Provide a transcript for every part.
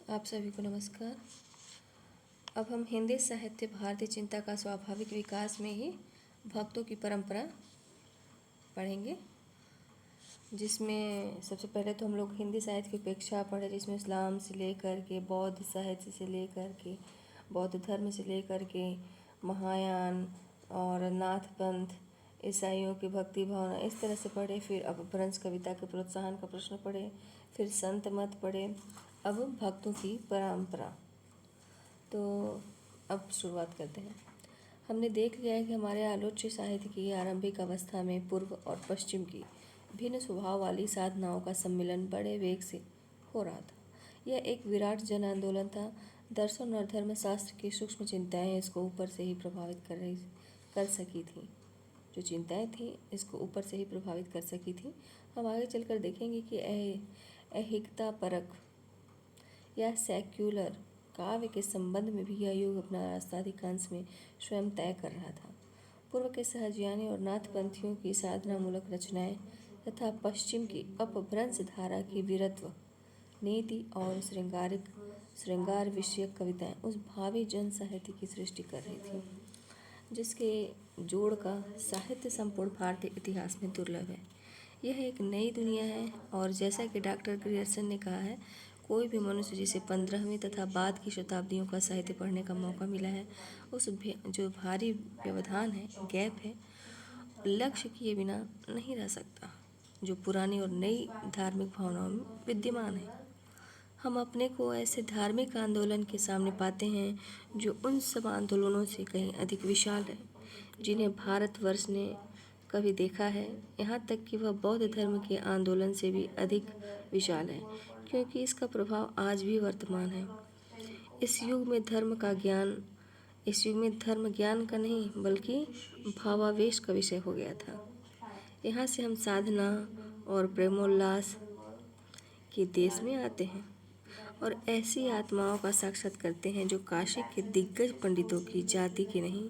आप सभी को नमस्कार। अब हम हिंदी साहित्य भारतीय चिंता का स्वाभाविक विकास में ही भक्तों की परंपरा पढ़ेंगे, जिसमें सबसे पहले तो हम लोग हिंदी साहित्य की उपेक्षा पढ़े, जिसमें इस्लाम से लेकर के बौद्ध साहित्य से लेकर के बौद्ध धर्म से लेकर के महायान और नाथ पंथ, ईसाइयों की भक्ति भावना, इस तरह से पढ़े। फिर अपभ्रंश कविता के प्रोत्साहन का प्रश्न पढ़े, फिर संत मत पढ़े, अब भक्तों की परंपरा। तो अब शुरुआत करते हैं। हमने देख लिया है कि हमारे आलोच्य साहित्य की आरंभिक अवस्था में पूर्व और पश्चिम की भिन्न स्वभाव वाली साधनाओं का सम्मिलन बड़े वेग से हो रहा था। यह एक विराट जन आंदोलन था। दर्शन और धर्मशास्त्र की सूक्ष्म चिंताएं इसको ऊपर से ही प्रभावित कर सकी थी। जो चिंताएं थी इसको ऊपर से ही प्रभावित कर सकी थी। हम आगे चलकर देखेंगे कि ऐहिकता परक या सेक्युलर काव्य के संबंध में भी यह युग अपना रास्ता अधिकांश में स्वयं तय कर रहा था। पूर्व के सहजयानी और नाथपंथियों की साधनामूलक रचनाएं तथा पश्चिम की अपभ्रंश धारा की वीरत्व, नीति और श्रृंगार विषयक कविताएं उस भावी जन साहित्य की सृष्टि कर रही थी, जिसके जोड़ का साहित्य संपूर्ण भारतीय इतिहास में दुर्लभ है। यह एक नई दुनिया है और जैसा कि डॉक्टर ग्रियर्सन ने कहा है, कोई भी मनुष्य जिसे 15वीं तथा बाद की शताब्दियों का साहित्य पढ़ने का मौका मिला है, उस जो भारी व्यवधान है, गैप है, लक्ष्य किए बिना नहीं रह सकता, जो पुरानी और नई धार्मिक भावनाओं में विद्यमान है। हम अपने को ऐसे धार्मिक आंदोलन के सामने पाते हैं जो उन सब आंदोलनों से कहीं अधिक विशाल है जिन्हें भारतवर्ष ने कभी देखा है। यहाँ तक कि वह बौद्ध धर्म के आंदोलन से भी अधिक विशाल है, क्योंकि इसका प्रभाव आज भी वर्तमान है। इस युग में धर्म ज्ञान का नहीं बल्कि भावावेश का विषय हो गया था। यहाँ से हम साधना और प्रेमोल्लास के देश में आते हैं और ऐसी आत्माओं का साक्षात करते हैं जो काशी के दिग्गज पंडितों की जाति की नहीं,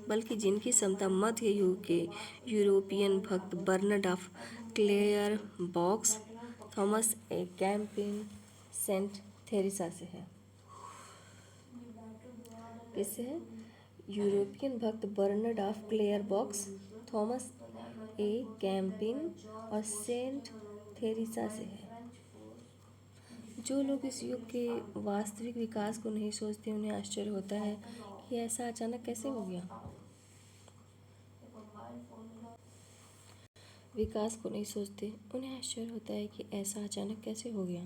बल्कि जिनकी क्षमता मध्य युग के यूरोपियन भक्त Bernard of Clairvaux, Thomas a Kempis, Saint Theresa से है। किससे है? यूरोपियन भक्त Bernard of Clairvaux, Thomas a Kempis और सेंट थेरेसा से है। जो लोग इस युग के वास्तविक विकास को नहीं सोचते, उन्हें आश्चर्य होता है कि ऐसा अचानक कैसे हो गया। विकास को नहीं सोचते, उन्हें आश्चर्य होता है कि ऐसा अचानक कैसे हो गया।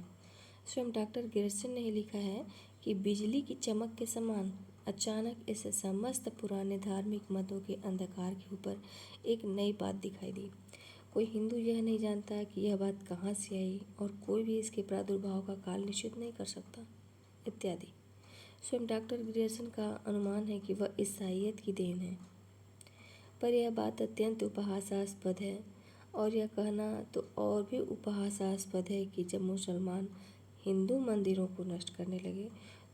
स्वयं डॉक्टर गिरसन ने लिखा है कि बिजली की चमक के समान अचानक इस समस्त पुराने धार्मिक मतों के अंधकार के ऊपर एक नई बात दिखाई दी। कोई हिंदू यह नहीं जानता कि यह बात कहाँ से आई और कोई भी इसके प्रादुर्भाव का काल निश्चित नहीं कर सकता, इत्यादि। स्वयं डॉक्टर ग्रियर्सन का अनुमान है कि वह ईसाइयत की देन है, पर यह बात अत्यंत उपहासास्पद है। और यह कहना तो और भी उपहासास्पद है कि जब मुसलमान हिंदू मंदिरों को नष्ट करने लगे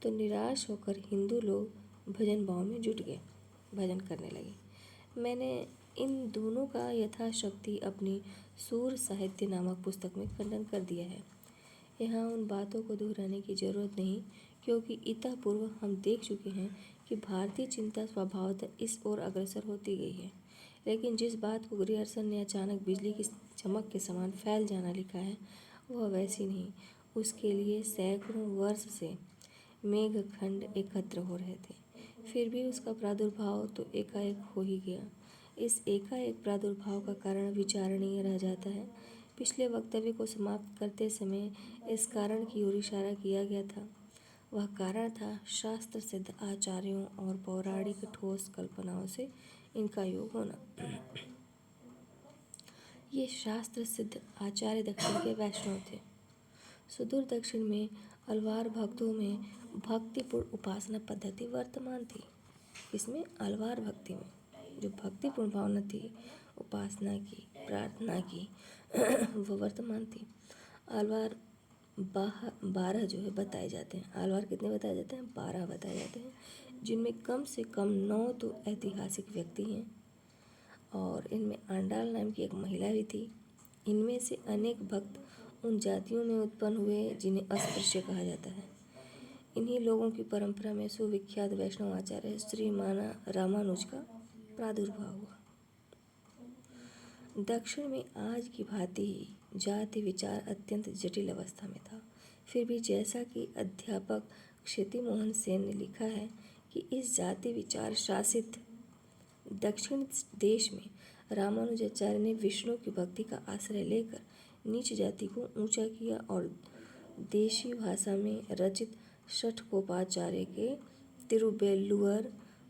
तो निराश होकर हिंदू लोग भजन भाव में जुट गए, भजन करने लगे। मैंने इन दोनों का यथाशक्ति अपनी सूर साहित्य नामक पुस्तक में खंडन कर दिया है। यहाँ उन बातों को दोहराने की जरूरत नहीं, क्योंकि इतः पूर्व हम देख चुके हैं कि भारतीय चिंता स्वभावतः इस ओर अग्रसर होती गई है। लेकिन जिस बात को ग्रियर्सन ने अचानक बिजली की चमक के समान फैल जाना लिखा है, वह वैसी नहीं। उसके लिए सैकड़ों वर्ष से मेघखंड एकत्र हो रहे थे, फिर भी उसका प्रादुर्भाव तो एकाएक हो ही गया। इस एकाएक प्रादुर्भाव का कारण विचारणीय रह जाता है। पिछले वक्तव्य को समाप्त करते समय इस कारण की ओर इशारा किया गया था। वह कारण था शास्त्र सिद्ध आचार्यों और पौराणिक ठोस कल्पनाओं से इनका योग होना। ये शास्त्र सिद्ध आचार्य दक्षिण के वैष्णव थे। सुदूर दक्षिण में अलवार भक्तों में भक्तिपूर्ण उपासना पद्धति वर्तमान थी। इसमें अलवार भक्ति में जो भक्तिपूर्ण भावना थी, उपासना की, प्रार्थना की, वो वर्तमान थी। अलवार 12 जो है बताए जाते हैं। अलवार कितने बताए जाते हैं? 12 बताए जाते हैं, जिनमें कम से कम 9 तो ऐतिहासिक व्यक्ति हैं और इनमें आंडाल नाम की एक महिला भी थी। इनमें से अनेक भक्त उन जातियों में उत्पन्न हुए जिन्हें अस्पृश्य कहा जाता है। इन्हीं लोगों की परंपरा में सुविख्यात वैष्णव आचार्य श्री रामानुज का प्रादुर्भाव हुआ। दक्षिण में आज की भांति ही जाति विचार अत्यंत जटिल अवस्था में था। फिर भी जैसा कि अध्यापक क्षिति मोहन सेन ने लिखा है कि इस जाति विचार शासित दक्षिण देश में रामानुजाचार्य ने विष्णु की भक्ति का आश्रय लेकर नीच जाति को ऊंचा किया और देशी भाषा में रचित षट्कोपाचार्य के तिरुवेल्लुवर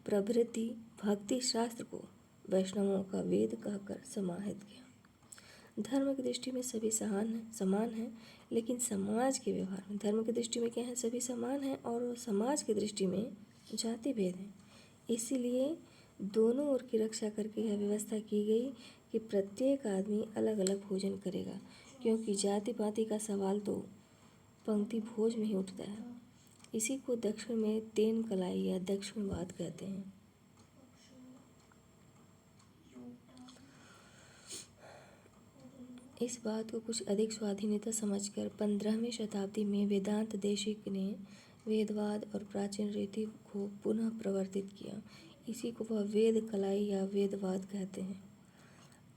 प्रभृति भक्ति शास्त्र को वैष्णवों का वेद कहकर समाहित किया। धर्म की दृष्टि में सभी समान हैं, लेकिन समाज के व्यवहार में धर्म की दृष्टि में क्या है, सभी समान हैं और समाज की दृष्टि में जाति भेद है। इसीलिए दोनों ओर की रक्षा करके यह व्यवस्था की गई कि प्रत्येक आदमी अलग अलग भोजन करेगा, क्योंकि जाति पाति का सवाल तो पंक्ति भोज में ही उठता है। इसी को दक्षिण में तेन कलाई या दक्षिणवाद कहते हैं। इस बात को कुछ अधिक स्वाधीनता समझकर 15वीं शताब्दी में वेदांत देशिक ने वेदवाद और प्राचीन रीति को पुनः प्रवर्तित किया। इसी को वह वेद कलाई या वेदवाद कहते हैं।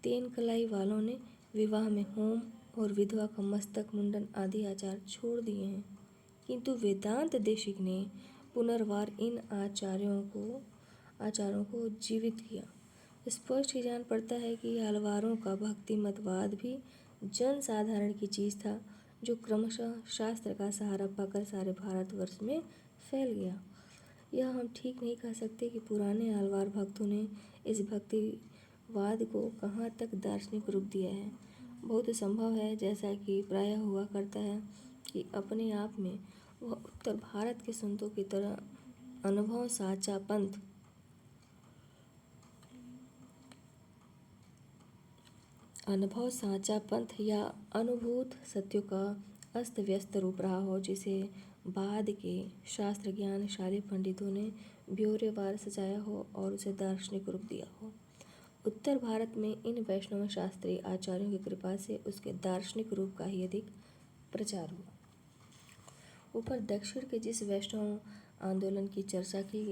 तेन कलाई वालों ने विवाह में होम और विधवा का मस्तक मुंडन आदि आचार छोड़ दिए हैं, किंतु वेदांत देशिक ने पुनर्वार इन आचारों को जीवित किया। स्पष्ट ही जान पड़ता है कि आलवारों का भक्ति मतवाद भी जन साधारण की चीज़ था, जो क्रमशः शास्त्र का सहारा पाकर सारे भारतवर्ष में फैल गया। यह हम ठीक नहीं कह सकते कि पुराने आलवार भक्तों ने इस भक्तिवाद को कहाँ तक दार्शनिक रूप दिया है। बहुत संभव है, जैसा कि प्रायः हुआ करता है, कि अपने आप में वह उत्तर भारत के संतों की तरह अनुभव साचा पंथ या अनुभूत सत्यों का अस्त व्यस्त रूप रहा हो, जिसे बाद के शास्त्र ज्ञानशाली पंडितों ने ब्यौरेवार सजाया हो और उसे दार्शनिक रूप दिया हो। उत्तर भारत में इन वैष्णव शास्त्रीय आचार्यों की कृपा से उसके दार्शनिक रूप का ही अधिक प्रचार हुआ। ऊपर दक्षिण के जिस वैष्णव आंदोलन की चर्चा की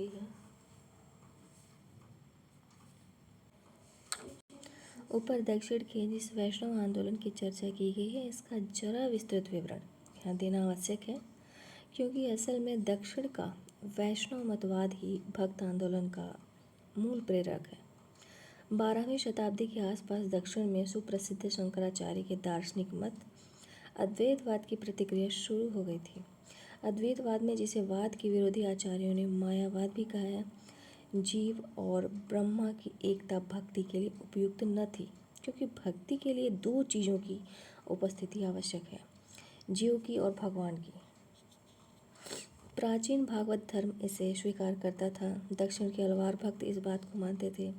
गई है इसका जरा विस्तृत विवरण यहाँ देना आवश्यक है, क्योंकि असल में दक्षिण का वैष्णव मतवाद ही भक्त आंदोलन का मूल प्रेरक है। 12वीं शताब्दी के आसपास दक्षिण में सुप्रसिद्ध शंकराचार्य के दार्शनिक मत अद्वैतवाद की प्रतिक्रिया शुरू हो गई थी। अद्वैतवाद में, जिसे वाद के विरोधी आचार्यों ने मायावाद भी कहा है, जीव और ब्रह्मा की एकता भक्ति के लिए उपयुक्त न थी, क्योंकि भक्ति के लिए दो चीज़ों की उपस्थिति आवश्यक है, जीव की और भगवान की। प्राचीन भागवत धर्म इसे स्वीकार करता था। दक्षिण के अलवार भक्त इस बात को मानते थे।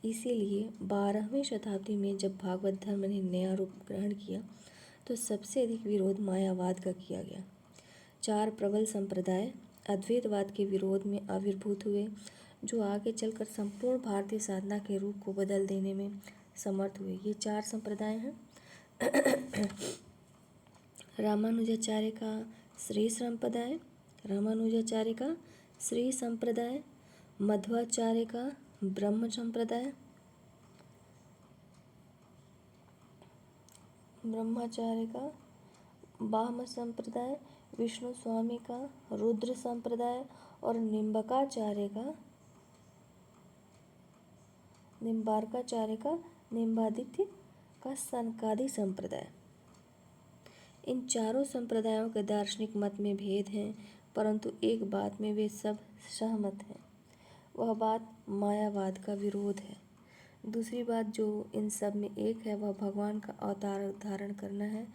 इसीलिए 12वीं शताब्दी में जब भागवत धर्म ने नया रूप ग्रहण किया, तो सबसे अधिक विरोध मायावाद का किया गया। 4 प्रबल संप्रदाय अद्वैतवाद के विरोध में आविर्भूत हुए, जो आगे चलकर संपूर्ण भारतीय साधना के रूप को बदल देने में समर्थ हुए। ये 4 संप्रदाय हैं। रामानुजाचार्य का श्री संप्रदाय, मध्वाचार्य का ब्रह्म संप्रदाय, ब्रह्माचार्य का बाह्म संप्रदाय, विष्णु स्वामी का रुद्र संप्रदाय और निम्बार्काचार्य का निम्बादित्य का सनकादि संप्रदाय। इन चारों संप्रदायों के दार्शनिक मत में भेद हैं, परंतु एक बात में वे सब सहमत हैं। वह बात मायावाद का विरोध है। दूसरी बात जो इन सब में एक है, वह भगवान का अवतार धारण करना है।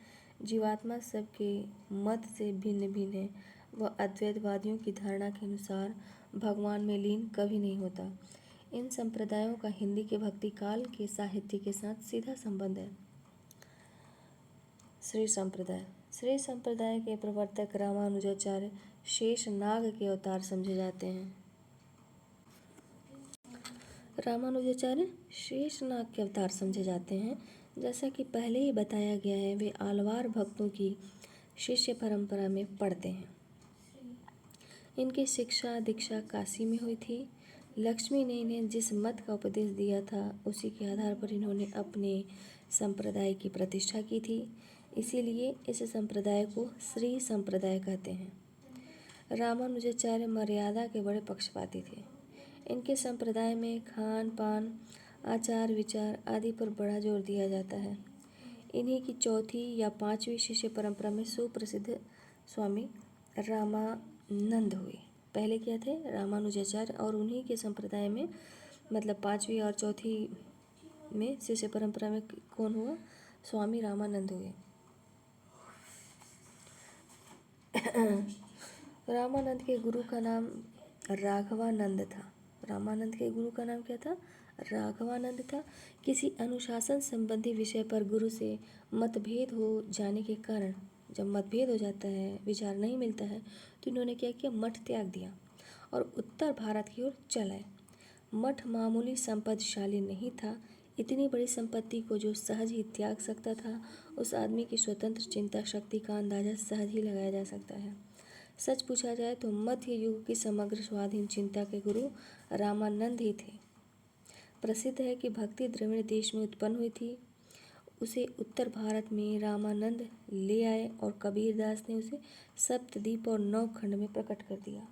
जीवात्मा सबके मत से भिन्न भिन्न है। वह अद्वैतवादियों की धारणा के अनुसार भगवान में लीन कभी नहीं होता। इन संप्रदायों का हिंदी के भक्ति काल के साहित्य के साथ सीधा संबंध है। श्री संप्रदाय के प्रवर्तक रामानुजाचार्य शेषनाग के अवतार समझे जाते हैं। जैसा कि पहले ही बताया गया है, वे आलवार भक्तों की शिष्य परंपरा में पढ़ते हैं। इनकी शिक्षा दीक्षा काशी में हुई थी। लक्ष्मी ने इन्हें जिस मत का उपदेश दिया था उसी के आधार पर इन्होंने अपने संप्रदाय की प्रतिष्ठा की थी। इसीलिए इस संप्रदाय को श्री संप्रदाय कहते हैं। रामानुजाचार्य मर्यादा के बड़े पक्षपाती थे। इनके संप्रदाय में खान पान, आचार विचार आदि पर बड़ा जोर दिया जाता है। इन्हीं की चौथी या पांचवी शिष्य परंपरा में सुप्रसिद्ध स्वामी रामानंद हुए। पहले क्या थे? रामानुजाचार्य, और उन्हीं के संप्रदाय में मतलब पांचवी और चौथी में शिष्य परंपरा में कौन हुआ? स्वामी रामानंद हुए। रामानंद के गुरु का नाम राघवानंद था। रामानंद के गुरु का नाम क्या था? राघवानंद था। किसी अनुशासन संबंधी विषय पर गुरु से मतभेद हो जाने के कारण, जब मतभेद हो जाता है, विचार नहीं मिलता है, तो इन्होंने क्या किया? मठ त्याग दिया और उत्तर भारत की ओर चले। मठ मामूली संपत्तिशाली नहीं था। इतनी बड़ी संपत्ति को जो सहज ही त्याग सकता था, उस आदमी की स्वतंत्र चिंता शक्ति का अंदाजा सहज ही लगाया जा सकता है। सच पूछा जाए तो मध्य युग की समग्र स्वाधीन चिंता के गुरु रामानंद ही थे। प्रसिद्ध है कि भक्ति द्रविड़ देश में उत्पन्न हुई थी। उसे उत्तर भारत में रामानंद ले आए और कबीरदास ने उसे सप्तद्वीप और 9 खंड में प्रकट कर दिया।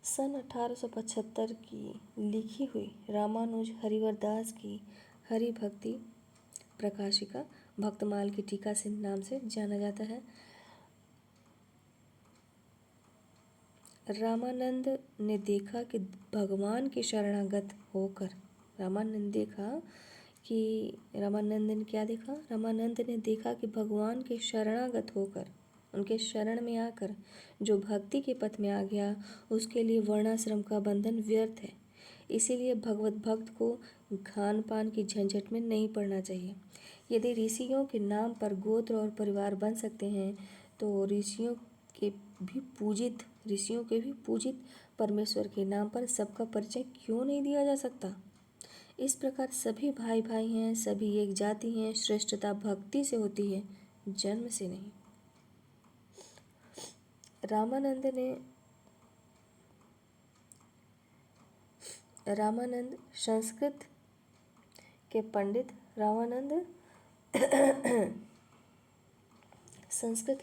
सन 1875 की लिखी हुई रामानुज हरिवरदास की हरि भक्ति प्रकाशिका भक्तमाल की टीका से नाम से जाना जाता है। रामानंद ने देखा कि भगवान के शरणागत होकर, रामानंद ने क्या देखा? रामानंद ने देखा कि भगवान के शरणागत होकर, उनके शरण में आकर जो भक्ति के पथ में आ गया, उसके लिए वर्णाश्रम का बंधन व्यर्थ है। इसीलिए भगवत भक्त को खान पान की झंझट में नहीं पड़ना चाहिए। यदि ऋषियों के नाम पर गोत्र और परिवार बन सकते हैं, तो ऋषियों के भी पूजित परमेश्वर के नाम पर सबका परिचय क्यों नहीं दिया जा सकता? इस प्रकार सभी भाई भाई हैं, सभी एक जाति हैं। श्रेष्ठता भक्ति से होती है, जन्म से नहीं। रामानंद संस्कृत के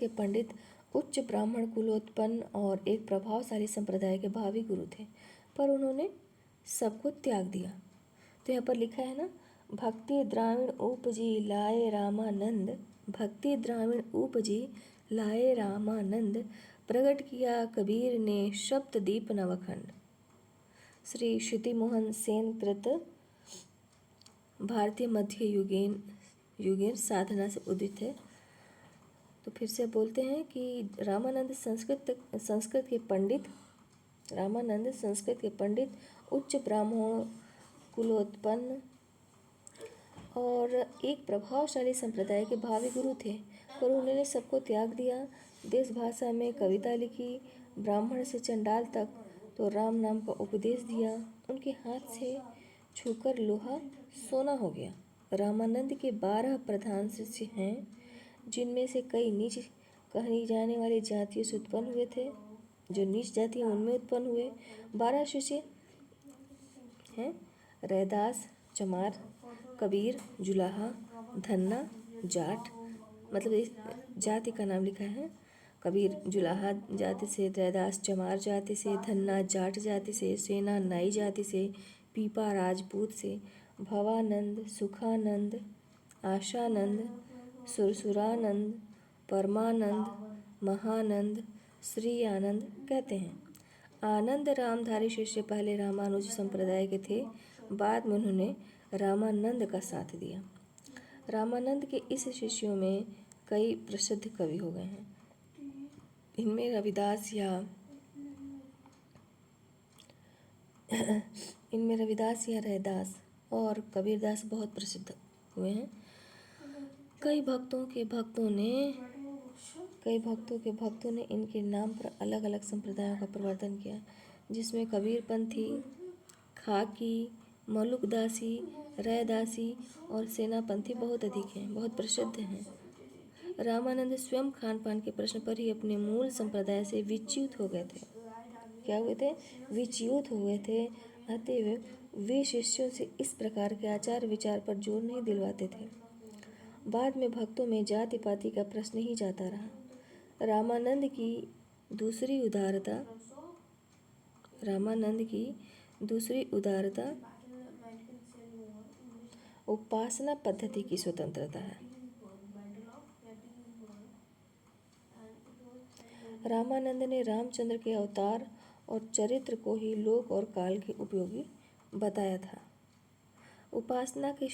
पंडित उच्च ब्राह्मण कुलोत्पन्न और एक प्रभावशाली संप्रदाय के भावी गुरु थे, पर उन्होंने सबको त्याग दिया। तो यहाँ पर लिखा है ना, भक्ति द्राविण उपजी लाए रामानंद, भक्ति द्राविण उपजी लाए रामानंद, प्रकट किया कबीर ने सप्तद्वीप नवखंड। श्री श्रुति मोहन सेन कृत भारतीय मध्य युगीन साधना से उदित है। तो फिर से बोलते हैं कि रामानंद संस्कृत के पंडित उच्च ब्राह्मण कुलोत्पन्न और एक प्रभावशाली संप्रदाय के भावी गुरु थे, पर उन्होंने सबको त्याग दिया। देश भाषा में कविता लिखी, ब्राह्मण से चंडाल तक तो राम नाम का उपदेश दिया। उनके हाथ से छूकर लोहा सोना हो गया। रामानंद के 12 प्रधान शिष्य हैं, जिनमें से कई नीच कही जाने वाली जातियों से उत्पन्न हुए थे। जो नीच जाति है उनमें उत्पन्न हुए 12 शिष्य हैं: रैदास, चमार, कबीर, जुलाहा, धन्ना, जाट, मतलब इस जाति का नाम लिखा है। कबीर जुलाहा जाति से, रैदास चमार जाति से, धन्ना जाट जाति से, सेना नाई जाति से, पीपा राजपूत से, भवानंद, सुखानंद, आशानंद, सुरसुरानंद, परमानंद, महानंद, श्री आनंद कहते हैं। आनंद रामधारी शिष्य पहले रामानुज संप्रदाय के थे, बाद में उन्होंने रामानंद का साथ दिया। रामानंद के इस शिष्यों में कई प्रसिद्ध कवि हो गए हैं। इनमें रविदास या रैदास और कबीरदास बहुत प्रसिद्ध हुए हैं। कई भक्तों के ने इनके नाम पर अलग अलग संप्रदायों का प्रवर्तन किया, जिसमें कबीरपंथी, खाकी, मलुकदासी, रैदासी और सेनापंथी बहुत अधिक हैं, बहुत प्रसिद्ध हैं। रामानंद स्वयं खान पान के प्रश्न पर ही अपने मूल संप्रदाय से विच्युत हो गए थे। क्या हुए थे? विच्युत हुए थे। अतएव वे शिष्यों से इस प्रकार के आचार विचार पर जोर नहीं दिलवाते थे। बाद में भक्तों में जाति पाति का प्रश्न ही जाता रहा। रामानंद की दूसरी उदारता उपासना पद्धति की स्वतंत्रता है। रामानंद ने रामचंद्र के अवतार और चरित्र को ही लोक और काल के उपयोगी बताया था। उपासना के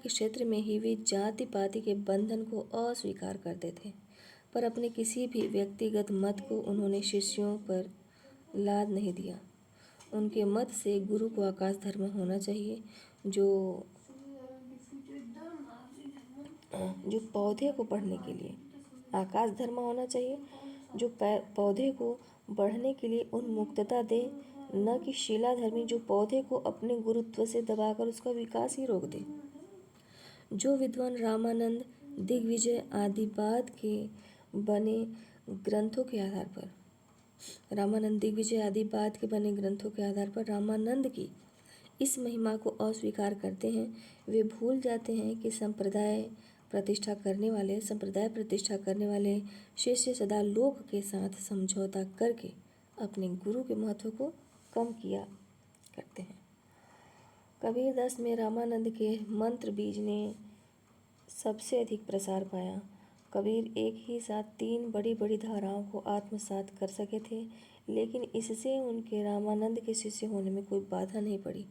क्षेत्र में ही वे जाति पाति के बंधन को अस्वीकार करते थे, पर अपने किसी भी व्यक्तिगत मत को उन्होंने शिष्यों पर लाद नहीं दिया। उनके मत से गुरु को आकाश धर्म होना चाहिए, जो पौधे को बढ़ने के लिए आकाश धर्म होना चाहिए, जो पौधे को बढ़ने के लिए उन्मुक्तता दे, न कि शिलाधर्मी जो पौधे को अपने गुरुत्व से दबाकर उसका विकास ही रोक दे। जो विद्वान रामानंद दिग्विजय आदिवाद के बने ग्रंथों के आधार पर रामानंद की इस महिमा को अस्वीकार करते हैं, वे भूल जाते हैं कि संप्रदाय प्रतिष्ठा करने वाले शिष्य सदा लोक के साथ समझौता करके अपने गुरु के महत्व को कम किया करते हैं। कबीरदास में रामानंद के मंत्र बीज ने सबसे अधिक प्रसार पाया। कबीर एक ही साथ 3 बड़ी बड़ी धाराओं को आत्मसात कर सके थे, लेकिन इससे उनके रामानंद के शिष्य होने में कोई बाधा नहीं पड़ी।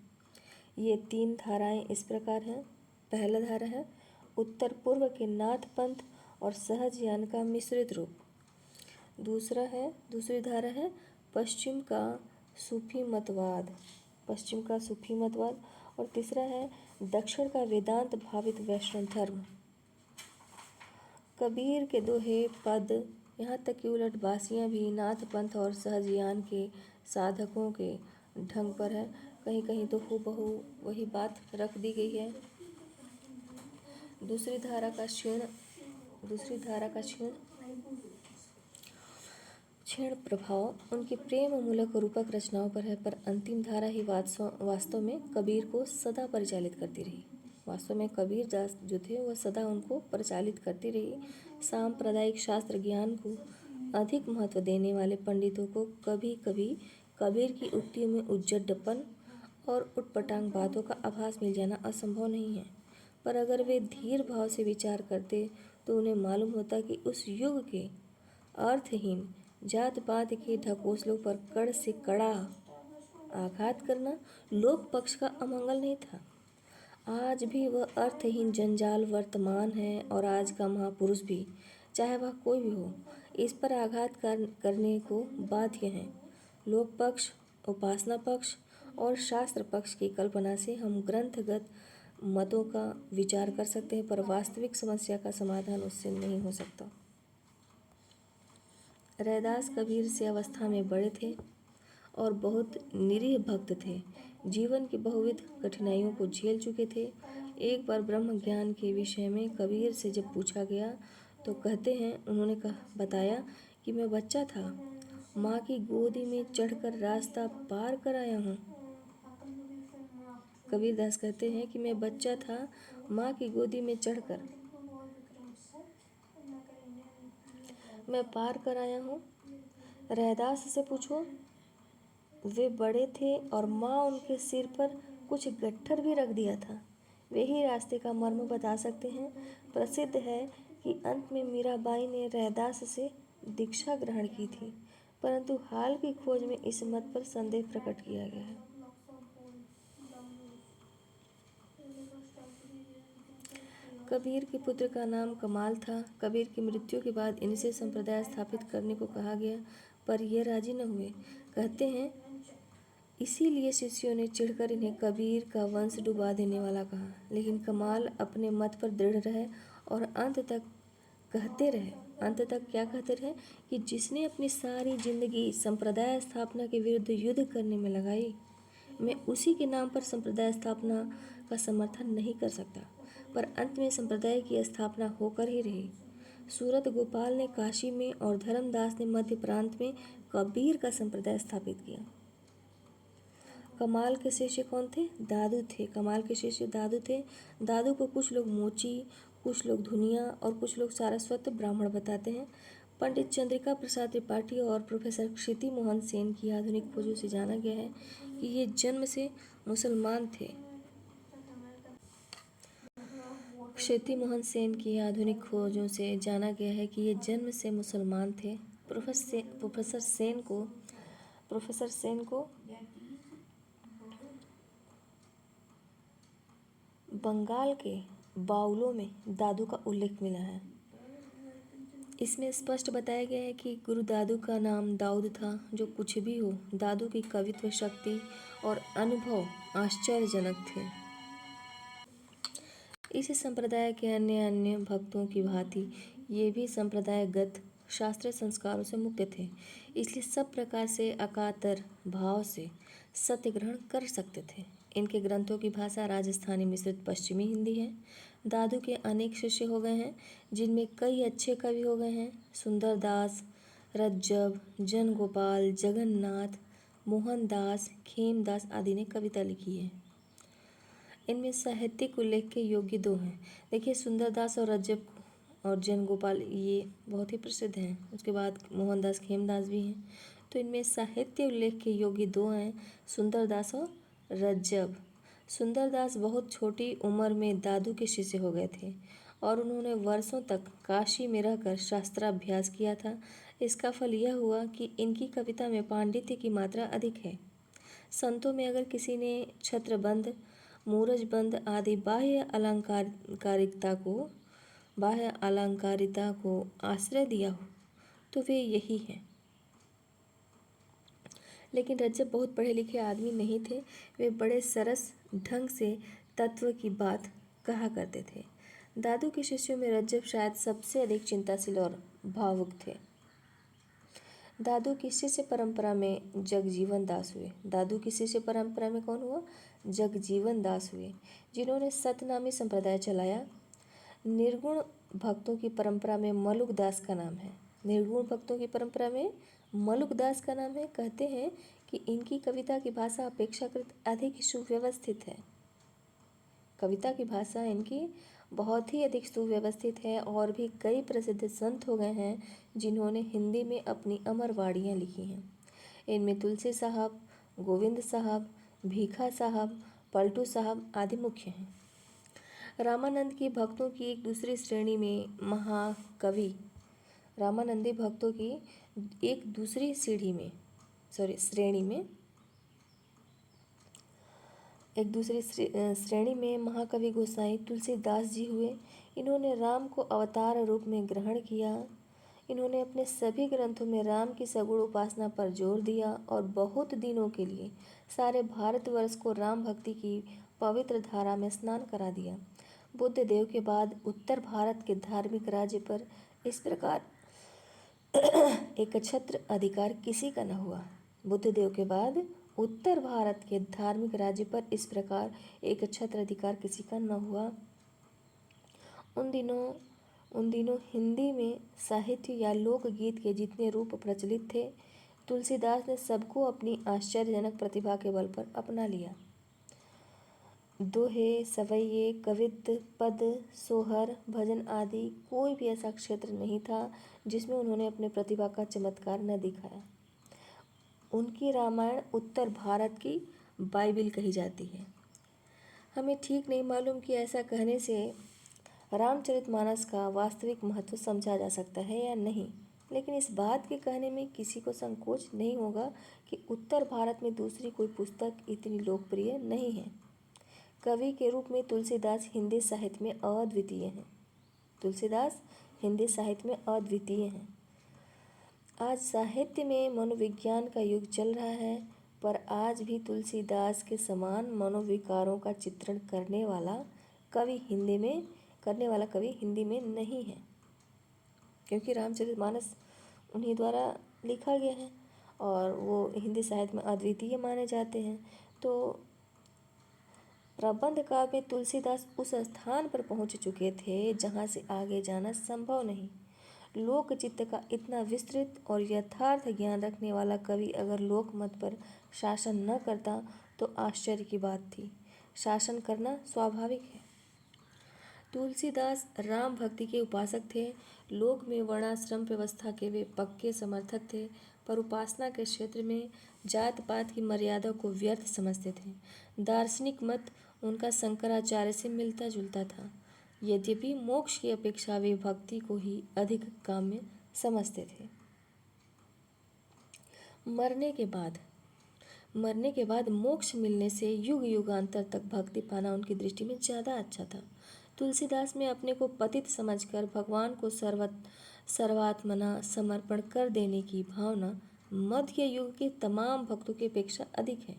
ये 3 धाराएं इस प्रकार हैं। पहला धारा है उत्तर पूर्व के नाथ पंथ और सहज ज्ञान का मिश्रित रूप। दूसरी धारा है पश्चिम का सूफी मतवाद और तीसरा है दक्षिण का वेदांत भावित वैष्णव धर्म। कबीर के दोहे पद, यहाँ तक कि उलट बासियाँ भी नाथ पंथ और सहज ज्ञान के साधकों के ढंग पर है। कहीं कहीं तो हूबहू वही बात रख दी गई है। दूसरी धारा का क्षीण प्रभाव उनकी प्रेम मूलक रूपक रचनाओं पर है, पर अंतिम धारा ही वास्तव में कबीर को सदा परिचालित करती रही। वास्तव में कबीर दास जो थे वह सदा उनको परिचालित करती रही। सांप्रदायिक शास्त्र ज्ञान को अधिक महत्व देने वाले पंडितों को कभी कभी कबीर की उक्तियों में उद्दंडपन और उटपटांग बातों का आभास मिल जाना असंभव नहीं है, पर अगर वे धीर भाव से विचार करते तो उन्हें मालूम होता कि उस युग के अर्थहीन जात पात के ढकोसलों पर कड़ से कड़ा आघात करना लोक पक्ष का अमंगल नहीं था। आज भी वह अर्थहीन जंजाल वर्तमान है और आज का महापुरुष भी, चाहे वह कोई भी हो, इस पर आघात करने को बाध्य है। लोक पक्ष, उपासना पक्ष और शास्त्र पक्ष की कल्पना से हम ग्रंथगत मतों का विचार कर सकते हैं, पर वास्तविक समस्या का समाधान उससे नहीं हो सकता। रैदास कबीर से अवस्था में बड़े थे और बहुत निरीह भक्त थे। जीवन की बहुविध कठिनाइयों को झेल चुके थे। एक बार ब्रह्म ज्ञान के विषय में कबीर से जब पूछा गया तो कहते हैं, उन्होंने बताया कि मैं बच्चा था, माँ की गोदी में चढ़कर रास्ता पार कर आया हूँ। कबीरदास कहते हैं कि मैं बच्चा था, माँ की गोदी में चढ़कर मैं पार कर आया हूँ। रैदास से पूछो, वे बड़े थे और माँ उनके सिर पर कुछ गट्ठर भी रख दिया था, वे ही रास्ते का मर्म बता सकते हैं। प्रसिद्ध है कि अंत में मीराबाई ने रैदास से दीक्षा ग्रहण की थी, परंतु हाल की खोज में इस मत पर संदेह प्रकट किया गया है। कबीर के पुत्र का नाम कमाल था। कबीर की मृत्यु के बाद इनसे संप्रदाय स्थापित करने को कहा गया, पर ये राजी न हुए। कहते हैं, इसीलिए शिष्यों ने चिढ़कर इन्हें कबीर का वंश डुबा देने वाला कहा। लेकिन कमाल अपने मत पर दृढ़ रहे और अंत तक क्या कहते रहे कि जिसने अपनी सारी जिंदगी संप्रदाय स्थापना के विरुद्ध युद्ध करने में लगाई, मैं उसी के नाम पर संप्रदाय स्थापना का समर्थन नहीं कर सकता। पर अंत में संप्रदाय की स्थापना होकर ही रही। सूरत गोपाल ने काशी में और धर्मदास ने मध्य प्रांत में कबीर का संप्रदाय स्थापित किया। कमाल के शिष्य कौन थे? दादू थे। कमाल के शिष्य दादू थे। दादू को कुछ लोग मोची, कुछ लोग धुनिया और कुछ लोग सारस्वत ब्राह्मण बताते हैं। पंडित चंद्रिका प्रसाद त्रिपाठी और प्रोफेसर क्षिति मोहन सेन की आधुनिक खोजों से जाना गया है कि ये जन्म से मुसलमान थे। क्षिति मोहन सेन की आधुनिक खोजों से जाना गया है कि ये जन्म से मुसलमान थे। प्रोफेसर सेन को बंगाल के बाउलों में दादू का उल्लेख मिला है। इसमें स्पष्ट बताया गया है कि गुरु दादू का नाम दाऊद था। जो कुछ भी हो, दादू की कवित्व शक्ति और अनुभव आश्चर्यजनक थे। इस संप्रदाय के अन्य भक्तों की भांति ये भी संप्रदायगत शास्त्रीय संस्कारों से मुक्त थे, इसलिए सब प्रकार से अकातर भाव से सत्य ग्रहण कर सकते थे। इनके ग्रंथों की भाषा राजस्थानी मिश्रित पश्चिमी हिंदी है। दादू के अनेक शिष्य हो गए हैं, जिनमें कई अच्छे कवि हो गए हैं। सुंदरदास, रज्जब, जन गोपाल, जगन्नाथ, मोहनदास, खेमदास आदि ने कविता लिखी है। इनमें साहित्यिक उल्लेख के योग्य दो हैं। देखिए, सुंदरदास और रज्जब और जन गोपाल ये बहुत ही प्रसिद्ध हैं। उसके बाद मोहनदास, खेमदास भी हैं। तो इनमें साहित्य उल्लेख के योग्य दो हैं, सुंदरदास और रज्जब। सुंदरदास बहुत छोटी उम्र में दादू के शिष्य हो गए थे और उन्होंने वर्षों तक काशी में रहकर शास्त्राभ्यास किया था। इसका फल यह हुआ कि इनकी कविता में पांडित्य की मात्रा अधिक है। संतों में अगर किसी ने छत्रबंध, मूरजबंध आदि बाह्य अलंकारिता को आश्रय दिया हो तो वे यही हैं। लेकिन रज्जब बहुत पढ़े लिखे आदमी नहीं थे। वे बड़े सरस ढंग से तत्व की बात कहा करते थे। दादू के शिष्यों में रज्जब शायद सबसे अधिक चिंताशील और भावुक थे। दादू की शिष्य परंपरा में जगजीवन दास हुए। दादू की शिष्य परंपरा में कौन हुआ? जगजीवन दास हुए, जिन्होंने सतनामी संप्रदाय चलाया। निर्गुण भक्तों की परंपरा में मलुक दास का नाम है। निर्गुण भक्तों की परंपरा में मलुक दास का नाम है। कहते हैं कि इनकी कविता की भाषा अपेक्षाकृत अधिक सुव्यवस्थित है। कविता की भाषा इनकी बहुत ही अधिक सुव्यवस्थित है और भी कई प्रसिद्ध संत हो गए हैं जिन्होंने हिंदी में अपनी अमर वाणियाँ लिखी हैं। इनमें तुलसी साहब, गोविंद साहब, भीखा साहब, पलटू साहब आदि मुख्य हैं। रामानंद की भक्तों की एक दूसरी श्रेणी में महाकवि रामानंदी भक्तों की एक दूसरी श्रेणी में महाकवि गोसाई तुलसीदास जी हुए। इन्होंने राम को अवतार रूप में ग्रहण किया। इन्होंने अपने सभी ग्रंथों में राम की सगुण उपासना पर जोर दिया और बहुत दिनों के लिए सारे भारतवर्ष को राम भक्ति की पवित्र धारा में स्नान करा दिया। बुद्ध देव के बाद उत्तर भारत के धार्मिक राज्य पर इस प्रकार एक छत्र अधिकार किसी का न हुआ। बुद्ध देव के बाद उत्तर भारत के धार्मिक राज्य पर इस प्रकार एक छत्र अधिकार किसी का न हुआ। उन दिनों हिंदी में साहित्य या लोकगीत के जितने रूप प्रचलित थे, तुलसीदास ने सबको अपनी आश्चर्यजनक प्रतिभा के बल पर अपना लिया। दोहे, सवैये, कवित्त, पद, सोहर, भजन आदि कोई भी ऐसा क्षेत्र नहीं था जिसमें उन्होंने अपने प्रतिभा का चमत्कार न दिखाया। उनकी रामायण उत्तर भारत की बाइबिल कही जाती है। हमें ठीक नहीं मालूम कि ऐसा कहने से रामचरितमानस का वास्तविक महत्व समझा जा सकता है या नहीं, लेकिन इस बात के कहने में किसी को संकोच नहीं होगा कि उत्तर भारत में दूसरी कोई पुस्तक इतनी लोकप्रिय नहीं है। कवि के रूप में तुलसीदास हिंदी साहित्य में अद्वितीय हैं। आज साहित्य में मनोविज्ञान का युग चल रहा है, पर आज भी तुलसीदास के समान मनोविकारों का चित्रण करने वाला कवि हिंदी में नहीं है, क्योंकि रामचरितमानस उन्हीं द्वारा लिखा गया है और वो हिंदी साहित्य में अद्वितीय माने जाते हैं। तो प्रबंध काव्य में तुलसीदास उस स्थान पर पहुंच चुके थे जहां से आगे जाना संभव नहीं। लोक चित्त का इतना विस्तृत और यथार्थ ज्ञान रखने वाला कवि अगर लोकमत पर शासन न करता तो आश्चर्य की बात थी। शासन करना स्वाभाविक है। तुलसीदास राम भक्ति के उपासक थे। लोक में वर्णाश्रम व्यवस्था के वे पक्के समर्थक थे, पर उपासना के क्षेत्र में जात पात की मर्यादा को व्यर्थ समझते थे। दार्शनिक मत उनका शंकराचार्य से मिलता जुलता था। यद्यपि मोक्ष की अपेक्षा वे भक्ति को ही अधिक काम्य समझते थे। मरने के बाद मोक्ष मिलने से युग युगांतर तक भक्ति पाना उनकी दृष्टि में ज़्यादा अच्छा था। तुलसीदास में अपने को पतित समझकर भगवान को सर्वात्मना समर्पण कर देने की भावना मध्य युग के तमाम भक्तों की अपेक्षा अधिक है।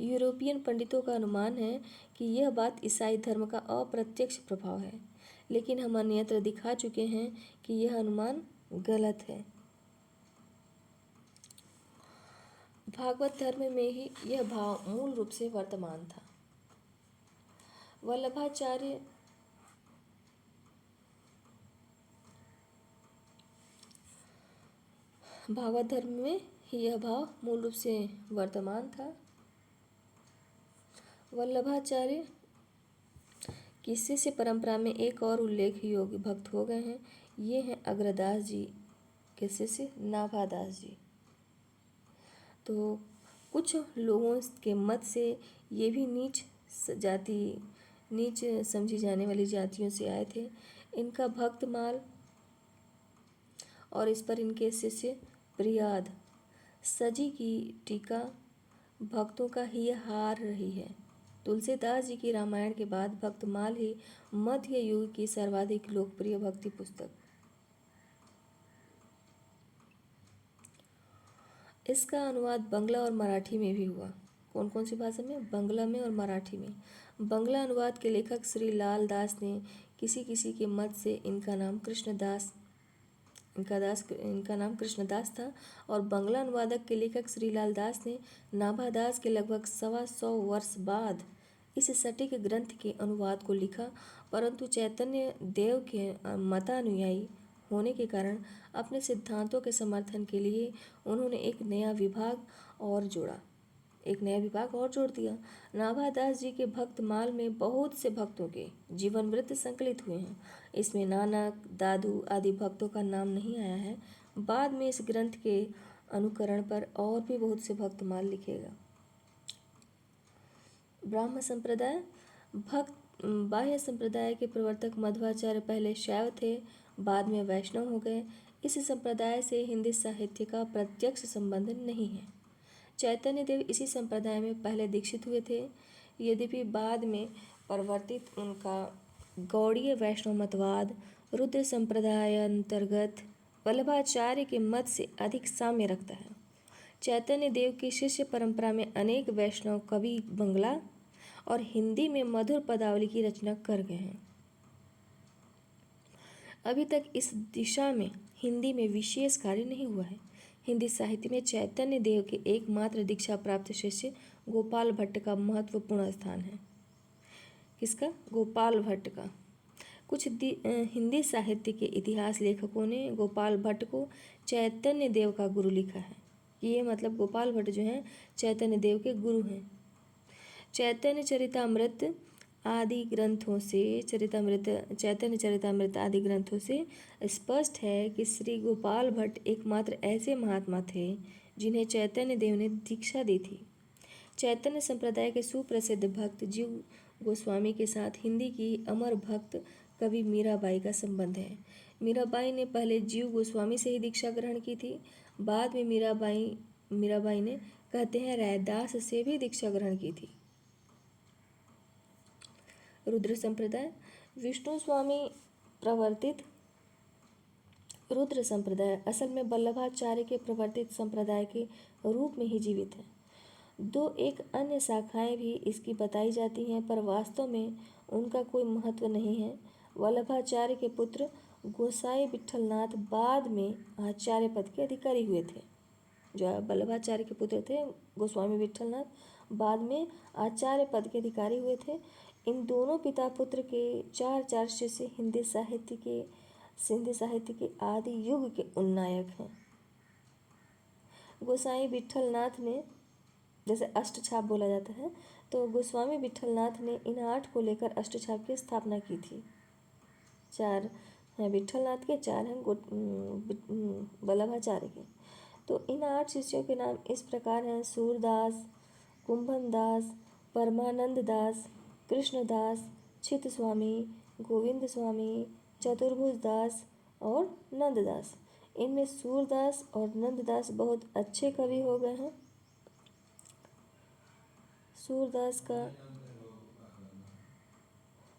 यूरोपियन पंडितों का अनुमान है कि यह बात ईसाई धर्म का अप्रत्यक्ष प्रभाव है, लेकिन हम अन्यत्र दिखा चुके हैं कि यह अनुमान गलत है। भागवत धर्म में ही यह भाव मूल रूप से वर्तमान था। वल्लभाचार्य भागवत धर्म में ही यह भाव मूल रूप से वर्तमान था। वल्लभाचार्य की शिष्य परंपरा में एक और उल्लेख योग्य भक्त हो गए हैं। ये हैं अग्रदास जी के शिष्य नाभादास जी। तो कुछ लोगों के मत से ये भी नीच समझी जाने वाली जातियों से आए थे। इनका भक्तमाल और इस पर इनके शिष्य प्रियाद सजी की टीका भक्तों का ही हार रही है। तुलसीदास जी की रामायण के बाद भक्तमाल ही मध्य युग की सर्वाधिक लोकप्रिय भक्ति पुस्तक। इसका अनुवाद बंगला और मराठी में भी हुआ। कौन कौन सी भाषा में? बंगला में और मराठी में। बंगला अनुवाद के लेखक श्री लाल दास ने किसी के मत से इनका नाम कृष्णदास था और बंगला अनुवादक के लेखक श्री लाल दास ने नाभादास के लगभग 125 वर्ष बाद इस सटीक ग्रंथ के अनुवाद को लिखा, परंतु चैतन्य देव के मतानुयायी होने के कारण अपने सिद्धांतों के समर्थन के लिए उन्होंने एक नया विभाग और जोड़ दिया। नाभादास जी के भक्तमाल में बहुत से भक्तों के जीवन वृत्त संकलित हुए हैं। इसमें नानक, दादू आदि भक्तों का नाम नहीं आया है। बाद में इस ग्रंथ के अनुकरण पर और भी बहुत से भक्तमाल लिखेगा। ब्राह्म संप्रदाय बाह्य संप्रदाय के प्रवर्तक मध्वाचार्य पहले शैव थे, बाद में वैष्णव हो गए। इस संप्रदाय से हिंदी साहित्य का प्रत्यक्ष संबंध नहीं है। चैतन्य देव इसी संप्रदाय में पहले दीक्षित हुए थे। यद्यपि बाद में परिवर्तित उनका गौड़ीय वैष्णव मतवाद रुद्र संप्रदाय अंतर्गत वल्लभाचार्य के मत से अधिक साम्य रखता है। चैतन्य देव की शिष्य परंपरा में अनेक वैष्णव कवि बंगला और हिंदी में मधुर पदावली की रचना कर गए हैं। अभी तक इस दिशा में हिंदी में विशेष कार्य नहीं हुआ है। हिंदी साहित्य में चैतन्य देव के एकमात्र दीक्षा प्राप्त शिष्य गोपाल भट्ट का महत्वपूर्ण स्थान है। किसका? गोपाल भट्ट का। कुछ हिंदी साहित्य के इतिहास लेखकों ने गोपाल भट्ट को चैतन्य देव का गुरु लिखा है। ये मतलब गोपाल भट्ट जो हैं चैतन्य देव के गुरु हैं। चैतन्य चरितामृत आदि ग्रंथों से स्पष्ट है कि श्री गोपाल भट्ट एकमात्र ऐसे महात्मा थे जिन्हें चैतन्य देव ने दीक्षा दी थी। चैतन्य संप्रदाय के सुप्रसिद्ध भक्त जीव गोस्वामी के साथ हिंदी की अमर भक्त कवि मीराबाई का संबंध है। मीराबाई ने पहले जीव गोस्वामी से ही दीक्षा ग्रहण की थी। बाद में मीराबाई ने कहते हैं रैदास से भी दीक्षा ग्रहण की थी। रुद्र संप्रदाय विष्णु स्वामी प्रवर्तित रुद्र संप्रदाय असल में वल्लभाचार्य के प्रवर्तित संप्रदाय के रूप में ही जीवित है। एक अन्य शाखाएं भी इसकी बताई जाती हैं, पर वास्तव में उनका कोई महत्व नहीं है। वल्लभाचार्य के पुत्र गोसाई विट्ठलनाथ बाद में आचार्य पद के अधिकारी हुए थे। जो वल्लभाचार्य के पुत्र थे गोस्वामी विट्ठलनाथ, बाद में आचार्य पद के अधिकारी हुए थे। इन दोनों पिता पुत्र के चार शिष्य हिंदी साहित्य के आदि युग के उन्नायक हैं। गोसाई विट्ठलनाथ ने, जैसे अष्टछाप बोला जाता है, तो गोस्वामी विट्ठलनाथ ने इन 8 को लेकर अष्टछाप की स्थापना की थी। 4 हैं विट्ठलनाथ के, 4 हैं वल्लभाचार्य के। तो इन 8 शिष्यों के नाम इस प्रकार हैं: सूरदास, कुंभन दास, परमानंद दास, कृष्णदास, चित स्वामी, गोविंद स्वामी, चतुर्भुज दास और नंददास। इनमें सूरदास और नंददास बहुत अच्छे कवि हो गए हैं।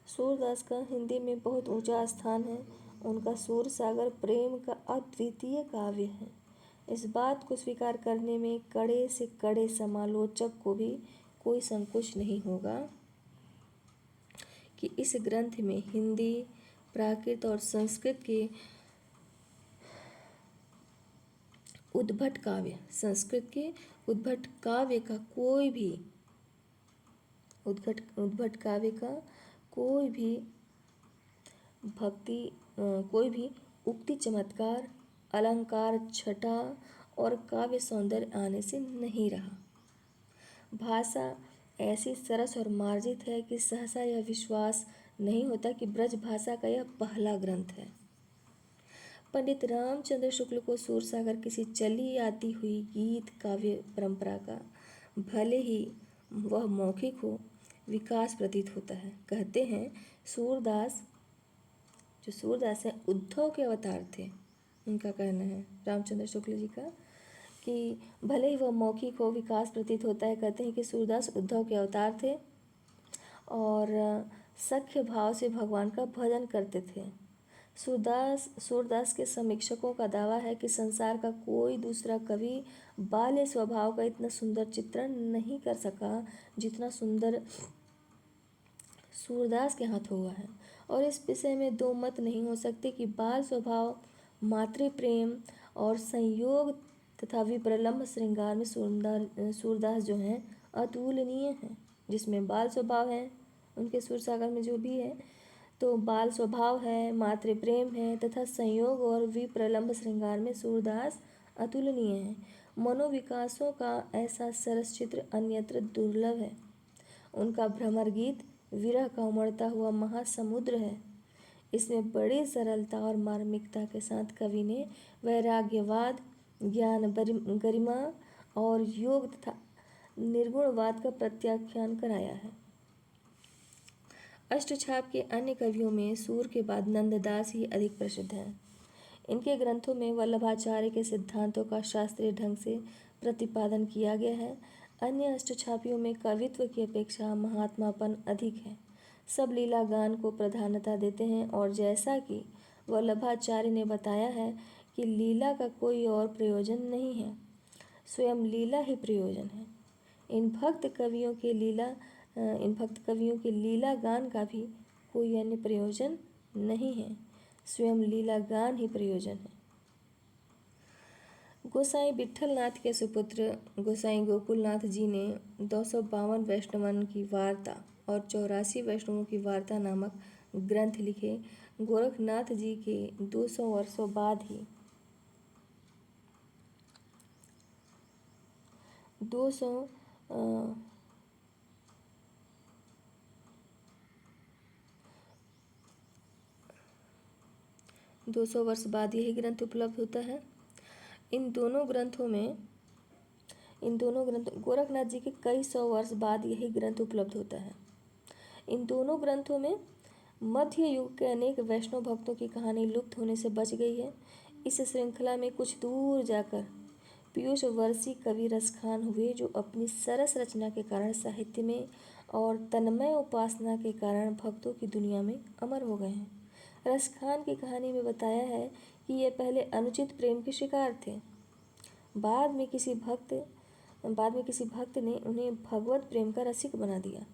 सूरदास का हिंदी में बहुत ऊंचा स्थान है। उनका सूरसागर प्रेम का अद्वितीय काव्य है। इस बात को स्वीकार करने में कड़े से कड़े समालोचक को भी कोई संकोच नहीं होगा कि इस ग्रंथ में हिंदी, प्राकृत और संस्कृत के उद्भट काव्य का कोई भी उक्ति, चमत्कार, अलंकार, छटा और काव्य सौंदर्य आने से नहीं रहा। भाषा ऐसी सरस और मार्जित है कि सहसा यह विश्वास नहीं होता कि ब्रज भाषा का यह पहला ग्रंथ है। पंडित रामचंद्र शुक्ल को सूरसागर किसी चली आती हुई गीत काव्य परंपरा का, भले ही वह मौखिक हो, विकास प्रतीत होता है। कहते हैं सूरदास हैं उद्धव के अवतार थे। उनका कहना है रामचंद्र शुक्ल जी का कि भले ही वह मौखिक हो, विकास प्रतीत होता है। कहते हैं कि सूरदास उद्धव के अवतार थे और सख्य भाव से भगवान का भजन करते थे। सूरदास के समीक्षकों का दावा है कि संसार का कोई दूसरा कवि बाल्य स्वभाव का इतना सुंदर चित्रण नहीं कर सका जितना सुंदर सूरदास के हाथ हुआ है। और इस विषय में दो मत नहीं हो सकते कि बाल स्वभाव, मातृ प्रेम और संयोग तथा विप्रलम्ब श्रृंगार में सूरदास जो हैं अतुलनीय हैं। जिसमें बाल स्वभाव है, उनके सूरसागर में जो भी है, तो बाल स्वभाव है, मातृ प्रेम है तथा संयोग और विप्रलम्ब श्रृंगार में सूरदास अतुलनीय है। मनोविकासों का ऐसा सरस चित्र अन्यत्र दुर्लभ है। उनका भ्रमर गीत विरह का उमड़ता हुआ महासमुद्र है। इसमें बड़ी सरलता और मार्मिकता के साथ कवि ने वैराग्यवाद, ज्ञान गरिमा और योग तथा निर्गुणवाद का प्रत्याख्यान कराया है। अष्टछाप के अन्य कवियों में सूर के बाद नंददास ही अधिक प्रसिद्ध हैं। इनके ग्रंथों में वल्लभाचार्य के सिद्धांतों का शास्त्रीय ढंग से प्रतिपादन किया गया है। अन्य अष्टछापियों में कवित्व की अपेक्षा महात्मापन अधिक है। सब लीला गान को प्रधानता देते हैं और जैसा कि वल्लभाचार्य ने बताया है कि लीला का कोई और प्रयोजन नहीं है, स्वयं लीला ही प्रयोजन है। इन भक्त कवियों के लीला गान का भी कोई अन्य प्रयोजन नहीं है, स्वयं लीला गान ही प्रयोजन है। गोसाई विट्ठलनाथ के सुपुत्र गोसाई गोकुलनाथ जी ने 252 वैष्णवन की वार्ता और 84 वैष्णवों की वार्ता नामक ग्रंथ लिखे। गोरखनाथ जी के 200 वर्षों बाद ही 200 वर्ष बाद यही ग्रंथ उपलब्ध होता है। इन दोनों ग्रंथों गोरखनाथ जी के कई सौ वर्ष बाद यही ग्रंथ उपलब्ध होता है। इन दोनों ग्रंथों में मध्य युग के अनेक वैष्णव भक्तों की कहानी लुप्त होने से बच गई है। इस श्रृंखला में कुछ दूर जाकर पीयूष वर्षी कवि रसखान हुए, जो अपनी सरस रचना के कारण साहित्य में और तन्मय उपासना के कारण भक्तों की दुनिया में अमर हो गए हैं। रसखान की कहानी में बताया है कि ये पहले अनुचित प्रेम के शिकार थे। बाद में किसी भक्त ने उन्हें भगवत प्रेम का रसिक बना दिया।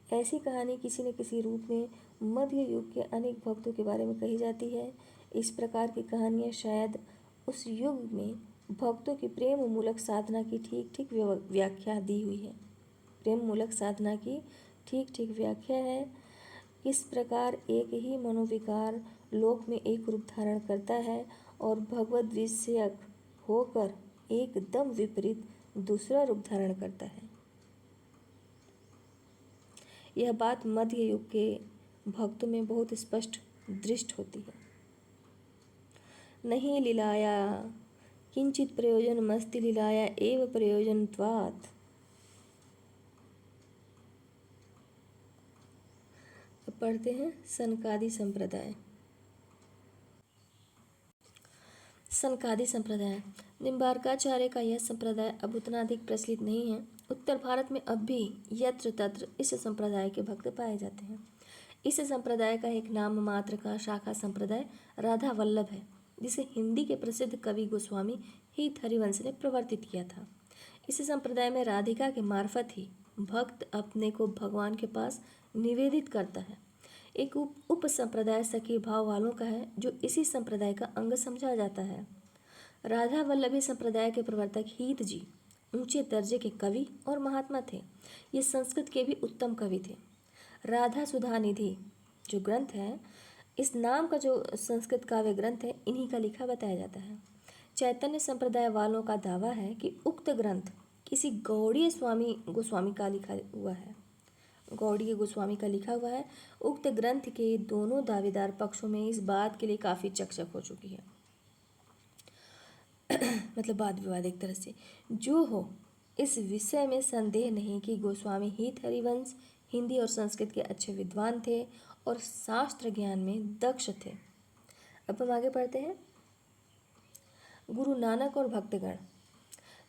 ऐसी कहानी किसी न किसी रूप में मध्य युग के अनेक भक्तों के बारे में कही जाती है। इस प्रकार की कहानियाँ शायद उस युग में भक्तों की प्रेम मूलक साधना की ठीक व्याख्या दी हुई है। प्रेम मूलक साधना की ठीक ठीक व्याख्या है। किस प्रकार एक ही मनोविकार लोक में एक रूप धारण करता है और भगवद विषयक होकर एकदम विपरीत दूसरा रूप धारण करता है। यह बात मध्य युग के भक्तों में बहुत स्पष्ट दृष्ट होती है। नहीं लीलाया किंचित प्रयोजन मस्ति लीलाया एव प्रयोजनत्वात्। अब पढ़ते हैं सनकादि संप्रदाय। सनकादि संप्रदाय निम्बार्काचार्य का यह संप्रदाय अब उतना अधिक प्रचलित नहीं है। उत्तर भारत में अब भी यत्र तत्र इस संप्रदाय के भक्त पाए जाते हैं। इस संप्रदाय का एक नाम मात्र का शाखा संप्रदाय राधा वल्लभ है, जिसे हिंदी के प्रसिद्ध कवि गोस्वामी हित हरिवंश ने प्रवर्तित किया था। इस संप्रदाय में राधिका के मार्फत ही भक्त अपने को भगवान के पास निवेदित करता है। एक उप संप्रदाय सखी भाव वालों का है, जो इसी संप्रदाय का अंग समझा जाता है। राधा वल्लभी संप्रदाय के प्रवर्तक हीत जी ऊंचे दर्जे के कवि और महात्मा थे। ये संस्कृत के भी उत्तम कवि थे। राधा सुधा निधि जो ग्रंथ है, इस नाम का जो संस्कृत काव्य ग्रंथ है, इन्हीं का लिखा बताया जाता है। चैतन्य संप्रदाय वालों का दावा है कि उक्त ग्रंथ किसी गौड़ीय गोस्वामी का लिखा हुआ है। गौड़ीय गोस्वामी का लिखा हुआ है। उक्त ग्रंथ के दोनों दावेदार पक्षों में इस बात के लिए काफ़ी चकचक हो चुकी है। मतलब वाद विवाद एक तरह से जो हो, इस विषय में संदेह नहीं कि गोस्वामी हित हरिवंश हिंदी और संस्कृत के अच्छे विद्वान थे और शास्त्र ज्ञान में दक्ष थे। अब हम आगे पढ़ते हैं। गुरु नानक और भक्तगण।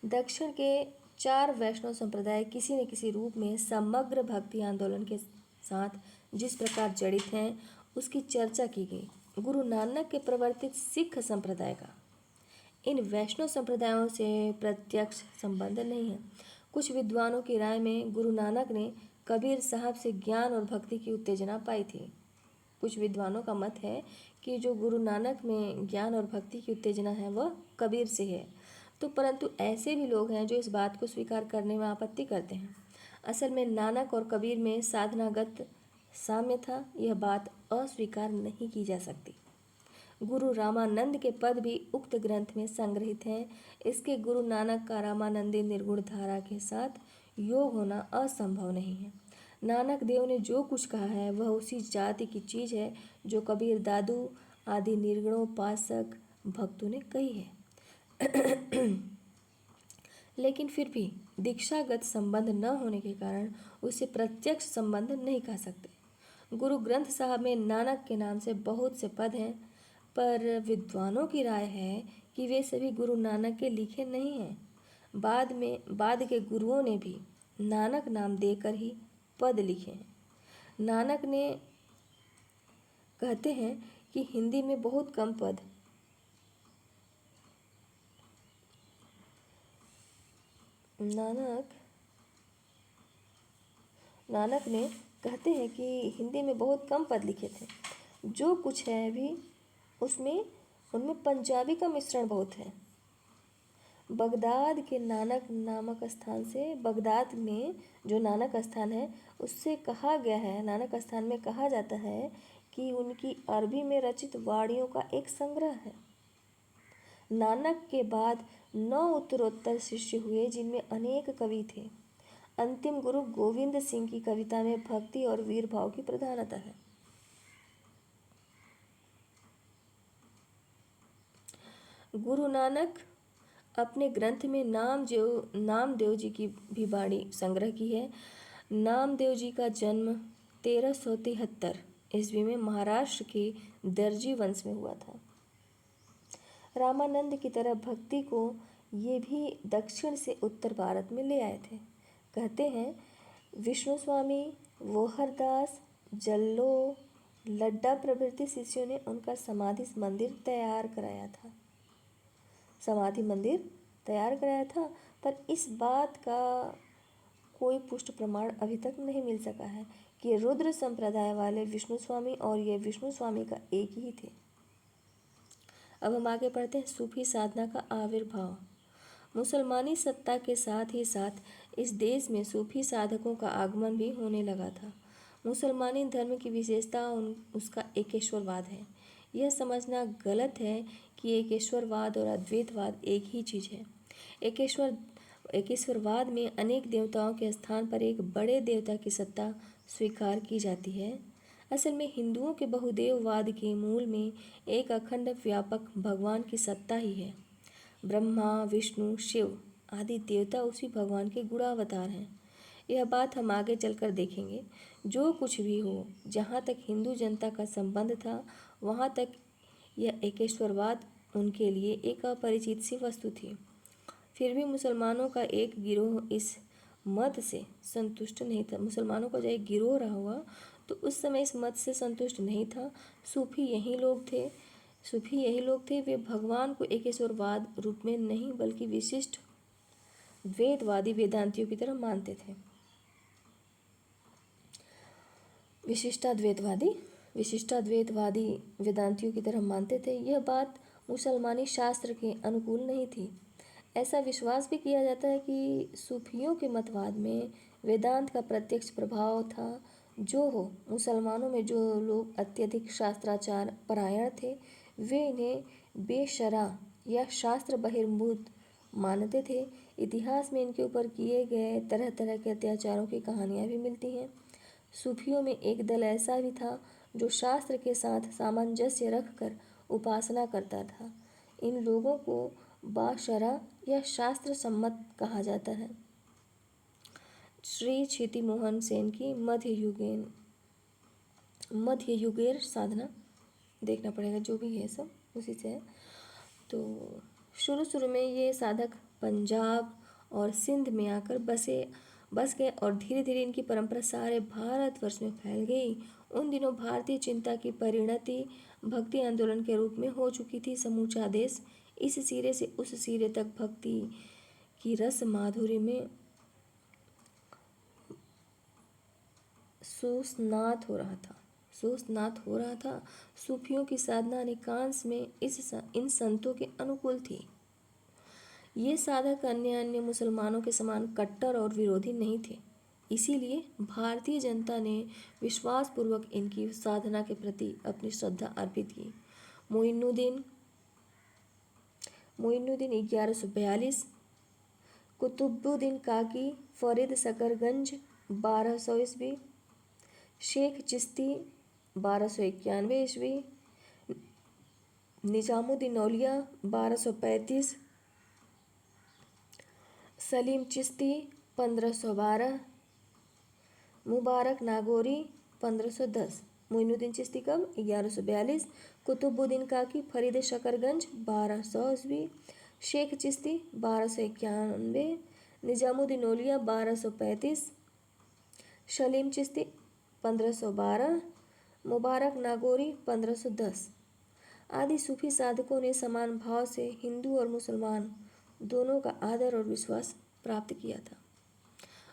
दक्षिण के 4 वैष्णव संप्रदाय किसी न किसी रूप में समग्र भक्ति आंदोलन के साथ जिस प्रकार जड़ित हैं, उसकी चर्चा की गई। गुरु नानक के प्रवर्तित सिख संप्रदाय का इन वैष्णव संप्रदायों से प्रत्यक्ष संबंध नहीं है। कुछ विद्वानों की राय में गुरु नानक ने कबीर साहब से ज्ञान और भक्ति की उत्तेजना पाई थी। कुछ विद्वानों का मत है कि जो गुरु नानक में ज्ञान और भक्ति की उत्तेजना है वह कबीर से है। तो परंतु ऐसे भी लोग हैं जो इस बात को स्वीकार करने में आपत्ति करते हैं। असल में नानक और कबीर में साधनागत साम्य था, यह बात अस्वीकार नहीं की जा सकती। गुरु रामानंद के पद भी उक्त ग्रंथ में संग्रहित हैं। इसके गुरु नानक का रामानंदी निर्गुण धारा के साथ योग होना असंभव नहीं है। नानक देव ने जो कुछ कहा है वह उसी जाति की चीज़ है जो कबीर दादू आदि निर्गुणोपासक भक्तों ने कही है। लेकिन फिर भी दीक्षागत संबंध न होने के कारण उसे प्रत्यक्ष संबंध नहीं कह सकते। गुरु ग्रंथ साहब में नानक के नाम से बहुत से पद हैं, पर विद्वानों की राय है कि वे सभी गुरु नानक के लिखे नहीं हैं। बाद के गुरुओं ने भी नानक नाम देकर ही पद लिखे हैं। नानक ने कहते हैं कि हिंदी में बहुत कम पद नानक ने कहते हैं कि हिंदी में बहुत कम पद लिखे थे। जो कुछ है भी उनमें पंजाबी का मिश्रण बहुत है। बगदाद के नानक नामक स्थान से, बगदाद में जो नानक स्थान है उससे कहा गया है, नानक स्थान में कहा जाता है कि उनकी अरबी में रचित वाणियों का एक संग्रह है। नानक के बाद 9 उत्तरोत्तर शिष्य हुए, जिनमें अनेक कवि थे। अंतिम गुरु गोविंद सिंह की कविता में भक्ति और वीर भाव की प्रधानता है। गुरु नानक अपने ग्रंथ में नामदेव जी की भी वाणी संग्रह की है। नामदेव जी का जन्म 1373 ईस्वी में महाराष्ट्र के दर्जी वंश में हुआ था। रामानंद की तरह भक्ति को ये भी दक्षिण से उत्तर भारत में ले आए थे। कहते हैं विष्णु स्वामी, वोहरदास, जल्लो, लड्डा प्रभृति शिष्यों ने उनका समाधि मंदिर तैयार कराया था, पर इस बात का कोई पुष्ट प्रमाण अभी तक नहीं मिल सका है कि रुद्र संप्रदाय वाले विष्णु स्वामी और ये विष्णु स्वामी का एक ही थे। अब हम आगे पढ़ते हैं सूफी साधना का आविर्भाव। मुसलमानी सत्ता के साथ ही साथ इस देश में सूफी साधकों का आगमन भी होने लगा था। मुसलमानी धर्म की विशेषता उसका एकेश्वरवाद है। यह समझना गलत है कि एकेश्वरवाद और अद्वैतवाद एक ही चीज़ है। एकेश्वरवाद में अनेक देवताओं के स्थान पर एक बड़े देवता की सत्ता स्वीकार की जाती है। असल में हिंदुओं के बहुदेववाद के मूल में एक अखंड व्यापक भगवान की सत्ता ही है। ब्रह्मा, विष्णु, शिव आदि देवता उसी भगवान के गुणावतार हैं। यह बात हम आगे चलकर देखेंगे। जो कुछ भी हो, जहाँ तक हिंदू जनता का संबंध था, वहाँ तक यह एकेश्वरवाद उनके लिए एक अपरिचित सी वस्तु थी। फिर भी मुसलमानों का एक गिरोह इस मत से संतुष्ट नहीं था। मुसलमानों का जो एक गिरोह रहा हुआ, तो उस समय इस मत से संतुष्ट नहीं था। सूफी यही लोग थे। वे भगवान को एकेश्वरवाद रूप में नहीं बल्कि विशिष्ट द्वैतवादी वेदांतियों की तरह मानते थे। विशिष्टाद्वैतवादी वेदांतियों की तरह मानते थे। यह बात मुसलमानी शास्त्र के अनुकूल नहीं थी। ऐसा विश्वास भी किया जाता है कि सूफियों के मतवाद में वेदांत का प्रत्यक्ष प्रभाव था। जो हो, मुसलमानों में जो लोग अत्यधिक शास्त्राचार परायण थे, वे इन्हें बेशरा या शास्त्र बहिर्भूत मानते थे। इतिहास में इनके ऊपर किए गए तरह तरह के अत्याचारों की कहानियाँ भी मिलती हैं। सूफियों में एक दल ऐसा भी था जो शास्त्र के साथ सामंजस्य रखकर उपासना करता था। इन लोगों को बाशरा या शास्त्र सम्मत कहा जाता है। श्री क्षिति मोहन सेन की मध्य युगेर साधना देखना पड़ेगा, जो भी है सब उसी से है। तो शुरू में ये साधक पंजाब और सिंध में आकर बस गए और धीरे धीरे इनकी परंपरा सारे भारतवर्ष में फैल गई। उन दिनों भारतीय चिंता की परिणति भक्ति आंदोलन के रूप में हो चुकी थी। समूचा देश इस सिरे से उस सिरे तक भक्ति की रस माधुरी में सुस्नात हो रहा था। सूफियों की साधना अनेकांश में इन संतों के अनुकूल थी। ये साधक अन्य मुसलमानों के समान कट्टर और विरोधी नहीं थे। इसीलिए भारतीय जनता ने विश्वासपूर्वक इनकी साधना के प्रति अपनी श्रद्धा अर्पित की। मोइनुद्दीन 1142, कुतुबुद्दीन काकी फरीद शकरगंज 1200 ईस्वी, शेख चिश्ती 1291 ईस्वी, निजामुद्दीन औलिया 1235, सलीम चिश्ती 1512, मुबारक नागौरी 1510। मोइनुद्दीन चिश्ती कब? 1142, कुतुबुद्दीन काकी फरीद शकरगंज 1200 ईस्वी, शेख चिश्ती 1291, निजामुद्दीन औलिया 1235, सलीम चिश्ती 1512, मुबारक नागौरी 1510 आदि सूफी साधकों ने समान भाव से हिंदू और मुसलमान दोनों का आदर और विश्वास प्राप्त किया था।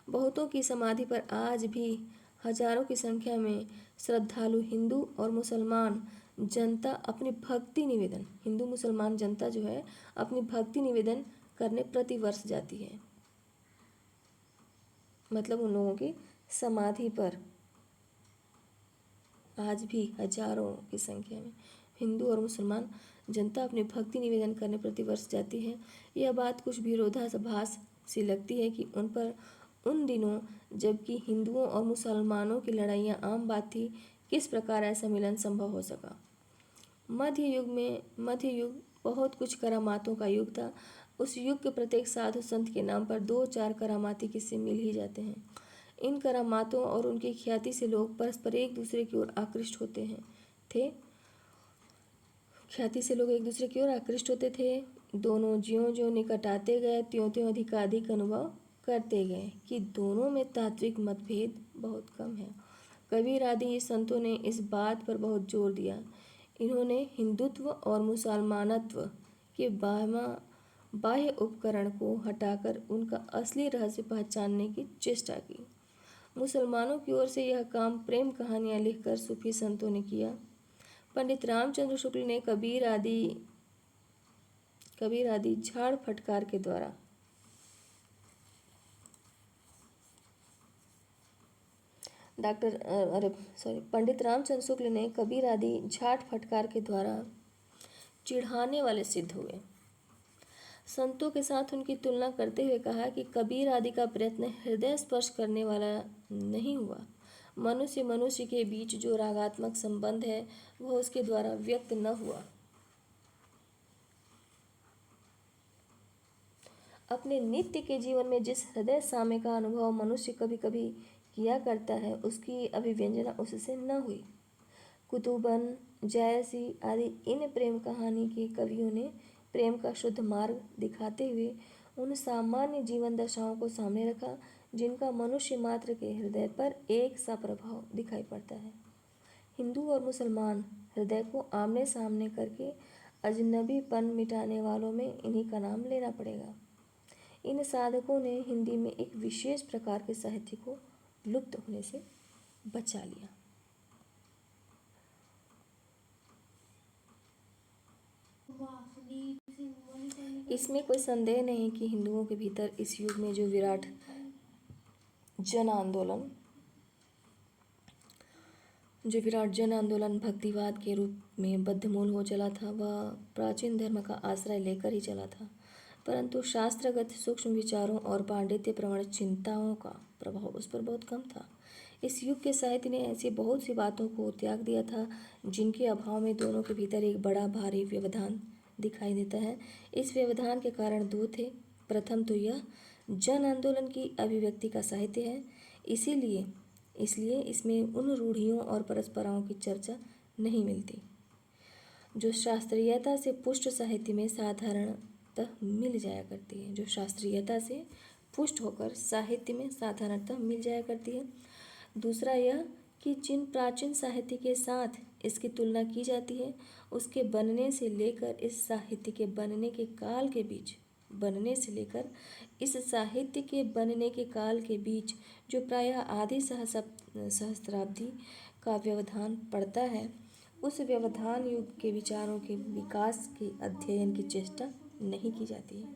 बहुतों की समाधि पर आज भी हजारों की संख्या में श्रद्धालु हिंदू और मुसलमान जनता अपनी भक्ति निवेदन हिंदू मुसलमान जनता जो है अपनी भक्ति निवेदन करने प्रतिवर्ष जाती है। मतलब उन लोगों की समाधि पर आज भी हजारों की संख्या में हिंदू और मुसलमान जनता अपनी भक्ति निवेदन करने प्रतिवर्ष जाती है। यह बात कुछ विरोधाभास सी लगती है कि उन दिनों जबकि हिंदुओं और मुसलमानों की लड़ाइयाँ आम बात थी, किस प्रकार ऐसा मिलन संभव हो सका। मध्य युग बहुत कुछ करामातों का युग था। उस युग के प्रत्येक साधु संत के नाम पर 2-4 करामाती किस्से मिल ही जाते हैं। इन करामातों और उनकी ख्याति से लोग परस्पर एक दूसरे की ओर आकृष्ट होते थे। दोनों ज्यों निकट आते गए त्यों अधिकाधिक अनुभव करते गए कि दोनों में तात्विक मतभेद बहुत कम है। कबीर आदि संतों ने इस बात पर बहुत जोर दिया। इन्होंने हिंदुत्व और मुसलमानत्व के बाह्य उपकरण को हटाकर उनका असली रहस्य पहचानने की चेष्टा की। मुसलमानों की ओर से यह काम प्रेम कहानियाँ लिखकर सूफी संतों ने किया। पंडित रामचंद्र शुक्ल ने कबीर आदि झाड़ फटकार के द्वारा पंडित रामचंद्र शुक्ल ने कबीर आदि झाट फटकार के द्वारा चिढ़ाने वाले सिद्ध हुए। संतों के साथ उनकी तुलना करते हुए कहा कि कबीर आदि का प्रयत्न हृदय स्पर्श करने वाला नहीं हुआ। मनुष्य मनुष्य के बीच जो रागात्मक संबंध है वह उसके द्वारा व्यक्त न हुआ। अपने नित्य के जीवन में जिस हृदय साम्य का अनुभव मनुष्य कभी कभी किया करता है उसकी अभिव्यंजना उससे न हुई। कुतुबन, जयसी आदि इन प्रेम कहानी के कवियों ने प्रेम का शुद्ध मार्ग दिखाते हुए उन सामान्य जीवन दशाओं को सामने रखा जिनका मनुष्य मात्र के हृदय पर एक सा प्रभाव दिखाई पड़ता है। हिंदू और मुसलमान हृदय को आमने सामने करके अजनबीपन मिटाने वालों में इन्हीं का नाम लेना पड़ेगा। इन साधकों ने हिंदी में एक विशेष प्रकार के साहित्य को लुप्त होने से बचा लिया। इसमें कोई संदेह नहीं कि हिंदुओं के भीतर इस युग में जो विराट जन आंदोलन भक्तिवाद के रूप में बद्धमूल हो चला था वह प्राचीन धर्म का आश्रय लेकर ही चला था, परंतु शास्त्रगत सूक्ष्म विचारों और पांडित्य प्रवण चिंताओं का प्रभाव उस पर बहुत कम था। इस युग के साहित्य ने ऐसी बहुत सी बातों को त्याग दिया था जिनके अभाव में दोनों के भीतर एक बड़ा भारी व्यवधान दिखाई देता है। इस व्यवधान के कारण दो थे। प्रथम तो यह जन आंदोलन की अभिव्यक्ति का साहित्य है, इसलिए इसमें उन रूढ़ियों और परंपराओं की चर्चा नहीं मिलती जो शास्त्रीयता से पुष्ट साहित्य में साधारणतः मिल जाया करती है, जो शास्त्रीयता से पुष्ट होकर साहित्य में साधारणतः मिल जाया करती है। दूसरा यह कि जिन प्राचीन साहित्य के साथ इसकी तुलना की जाती है उसके बनने से लेकर इस साहित्य के बनने के काल के बीच जो प्रायः आधी सहस्त्राब्दी का व्यवधान पड़ता है, उस व्यवधान युग के विचारों के विकास के अध्ययन की चेष्टा नहीं की जाती है।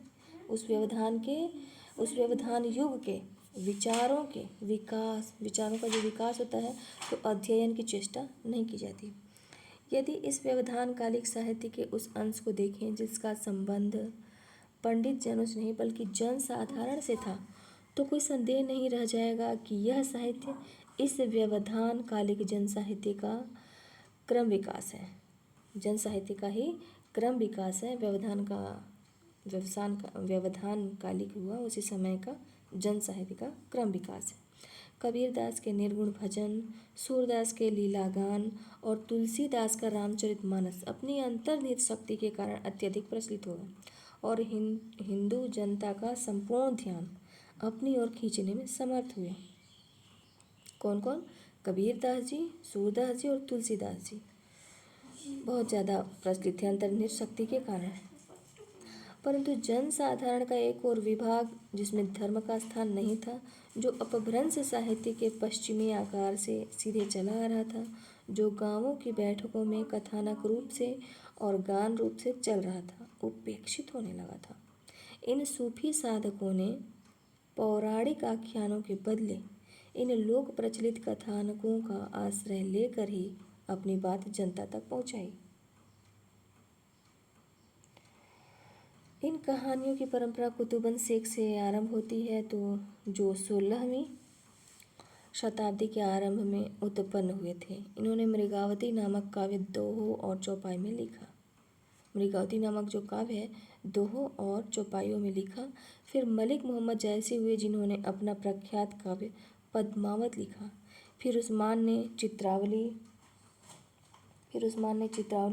उस व्यवधान युग के विचारों का जो विकास होता है तो अध्ययन की चेष्टा नहीं की जाती। यदि इस व्यवधान कालिक साहित्य के उस अंश को देखें जिसका संबंध पंडित जनों से नहीं बल्कि जन साधारण से था, तो कोई संदेह नहीं रह जाएगा कि यह साहित्य इस व्यवधान कालिक जन साहित्य का क्रम विकास है। जन साहित्य का ही क्रम विकास है। व्यवधान कालिक हुआ उसी समय का जन साहित्य का क्रम विकास है। कबीरदास के निर्गुण भजन, सूरदास के लीलागान और तुलसीदास का रामचरितमानस अपनी अंतर्निहित शक्ति के कारण अत्यधिक प्रचलित हुआ और हिंदू जनता का संपूर्ण ध्यान अपनी ओर खींचने में समर्थ हुए। कौन कौन? कबीरदास जी, सूरदास जी और तुलसीदास जी बहुत ज़्यादा प्रचलित थे अंतर्निहित शक्ति के कारण। परंतु जन साधारण का एक और विभाग जिसमें धर्म का स्थान नहीं था, जो अपभ्रंश साहित्य के पश्चिमी आकार से सीधे चला आ रहा था, जो गांवों की बैठकों में कथानक रूप से और गान रूप से चल रहा था, उपेक्षित होने लगा था। इन सूफी साधकों ने पौराणिक आख्यानों के बदले इन लोक प्रचलित कथानकों का आश्रय लेकर ही अपनी बात जनता तक पहुंचाई। इन कहानियों की परंपरा कुतुबन शेख से आरंभ होती है, तो जो 16वीं शताब्दी के आरंभ में उत्पन्न हुए थे। इन्होंने मृगावती नामक काव्य दोहों और चौपाई में लिखा। मृगावती नामक जो काव्य है दोहों और चौपाइयों में लिखा। फिर मलिक मोहम्मद जैसी हुए जिन्होंने अपना प्रख्यात काव्य पद्मावत लिखा। फिर उस्मान ने चित्रावली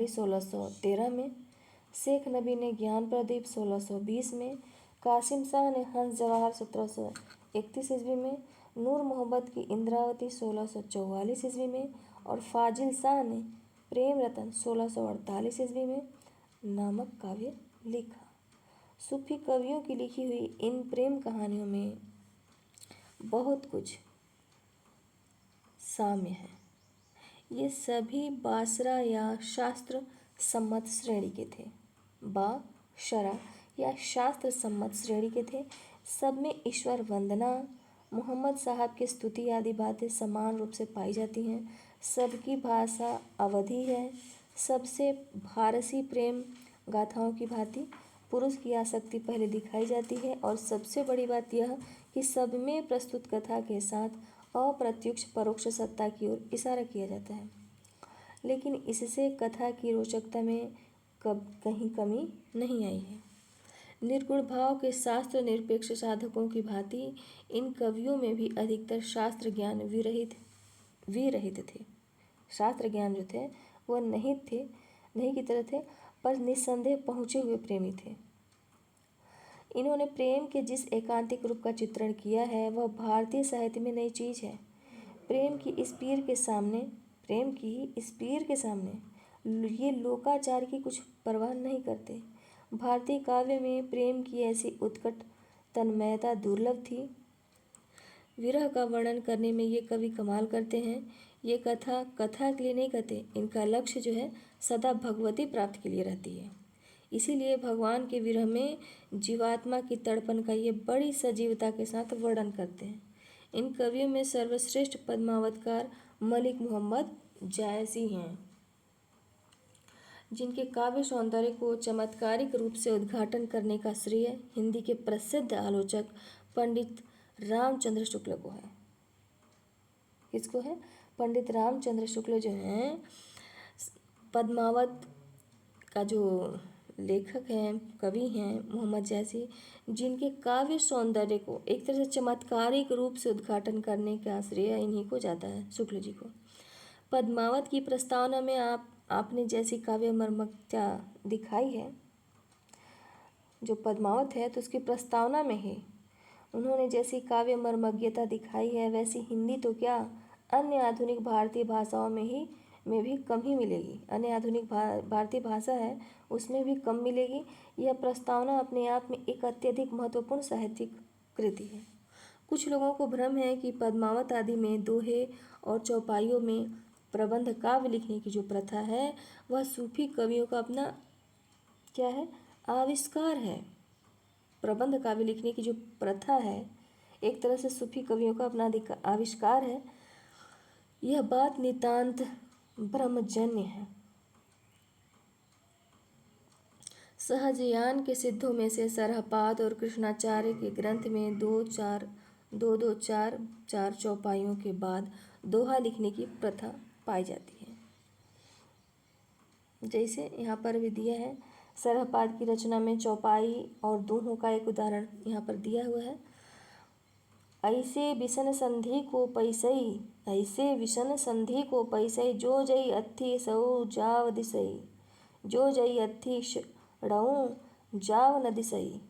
1613 में, शेख नबी ने ज्ञान प्रदीप 1620 में, कासिम शाह ने हंस जवाहर 1731 ईस्वी में, नूर मोहम्मद की इंद्रावती 1644 ईस्वी में और फाजिल शाह ने प्रेम रतन 1648 ईस्वी में नामक काव्य लिखा। सूफी कवियों की लिखी हुई इन प्रेम कहानियों में बहुत कुछ साम्य है। ये सभी बासरा या शास्त्र सम्मत श्रेणी के थे। सब में ईश्वर वंदना, मोहम्मद साहब की स्तुति आदि बातें समान रूप से पाई जाती हैं। सबकी भाषा अवधी है। सबसे फारसी प्रेम गाथाओं की भांति पुरुष की आसक्ति पहले दिखाई जाती है और सबसे बड़ी बात यह कि सब में प्रस्तुत कथा के साथ अप्रत्यक्ष परोक्ष सत्ता की ओर इशारा किया जाता है, लेकिन इससे कथा की रोचकता में कहीं कमी नहीं आई है। निर्गुण भाव के शास्त्र निरपेक्ष साधकों की भांति इन कवियों में भी अधिकतर शास्त्र ज्ञान विरहित थे। शास्त्र ज्ञान जो थे वह नहीं की तरह थे, पर निस्संदेह पहुँचे हुए प्रेमी थे। इन्होंने प्रेम के जिस एकांतिक रूप का चित्रण किया है वह भारतीय साहित्य में नई चीज़ है। प्रेम की इस पीर के सामने ये लोकाचार की कुछ परवाह नहीं करते। भारतीय काव्य में प्रेम की ऐसी उत्कट तन्मयता दुर्लभ थी। विरह का वर्णन करने में ये कवि कमाल करते हैं। ये कथा के लिए नहीं कहते, इनका लक्ष्य जो है सदा भगवती प्राप्ति के लिए रहती है। इसीलिए भगवान के विरह में जीवात्मा की तड़पन का ये बड़ी सजीवता के साथ वर्णन करते हैं। इन कवियों में सर्वश्रेष्ठ पद्मावतकार मलिक मोहम्मद जायसी हैं, जिनके काव्य सौंदर्य को चमत्कारिक रूप से उद्घाटन करने का श्रेय हिंदी के प्रसिद्ध आलोचक पंडित रामचंद्र शुक्ल को है। किसको है? पंडित रामचंद्र शुक्ल जो हैं पद्मावत का जो लेखक हैं, कवि हैं मोहम्मद जायसी, जिनके काव्य सौंदर्य को एक तरह से चमत्कारिक रूप से उद्घाटन करने का श्रेय इन्हीं को जाता है, शुक्ल जी को। पद्मावत की प्रस्तावना में आपने जैसी काव्य मर्मज्ञता दिखाई है, जो पद्मावत है तो उसकी प्रस्तावना में ही उन्होंने जैसी काव्य मर्मज्ञता दिखाई है, वैसी हिंदी तो क्या अन्य आधुनिक भारतीय भाषाओं में भी कम ही मिलेगी। अन्य आधुनिक भारतीय भाषा है उसमें भी कम मिलेगी। यह प्रस्तावना अपने आप में एक अत्यधिक महत्वपूर्ण साहित्यिक कृति है। कुछ लोगों को भ्रम है कि पद्मावत आदि में दोहे और चौपाइयों में प्रबंध काव्य लिखने की जो प्रथा है वह सूफी कवियों का अपना क्या है, आविष्कार है। प्रबंध काव्य लिखने की जो प्रथा है एक तरह से सूफी कवियों का अपना आविष्कार है। यह बात नितांत ब्रह्मजन्य है। सहजयान के सिद्धों में से सरहपाद और कृष्णाचार्य के ग्रंथ में दो चार चौपाइयों के बाद दोहा लिखने की प्रथा पाई जाती है। जैसे यहाँ पर भी दिया है, सरहपाद की रचना में चौपाई और दोहों का एक उदाहरण यहाँ पर दिया हुआ है। ऐसे विषण संधि को पैसई जो जई अत्थि सऊ जाव दिसई, जो जई अत्थि षडऊ जाव न दिसई,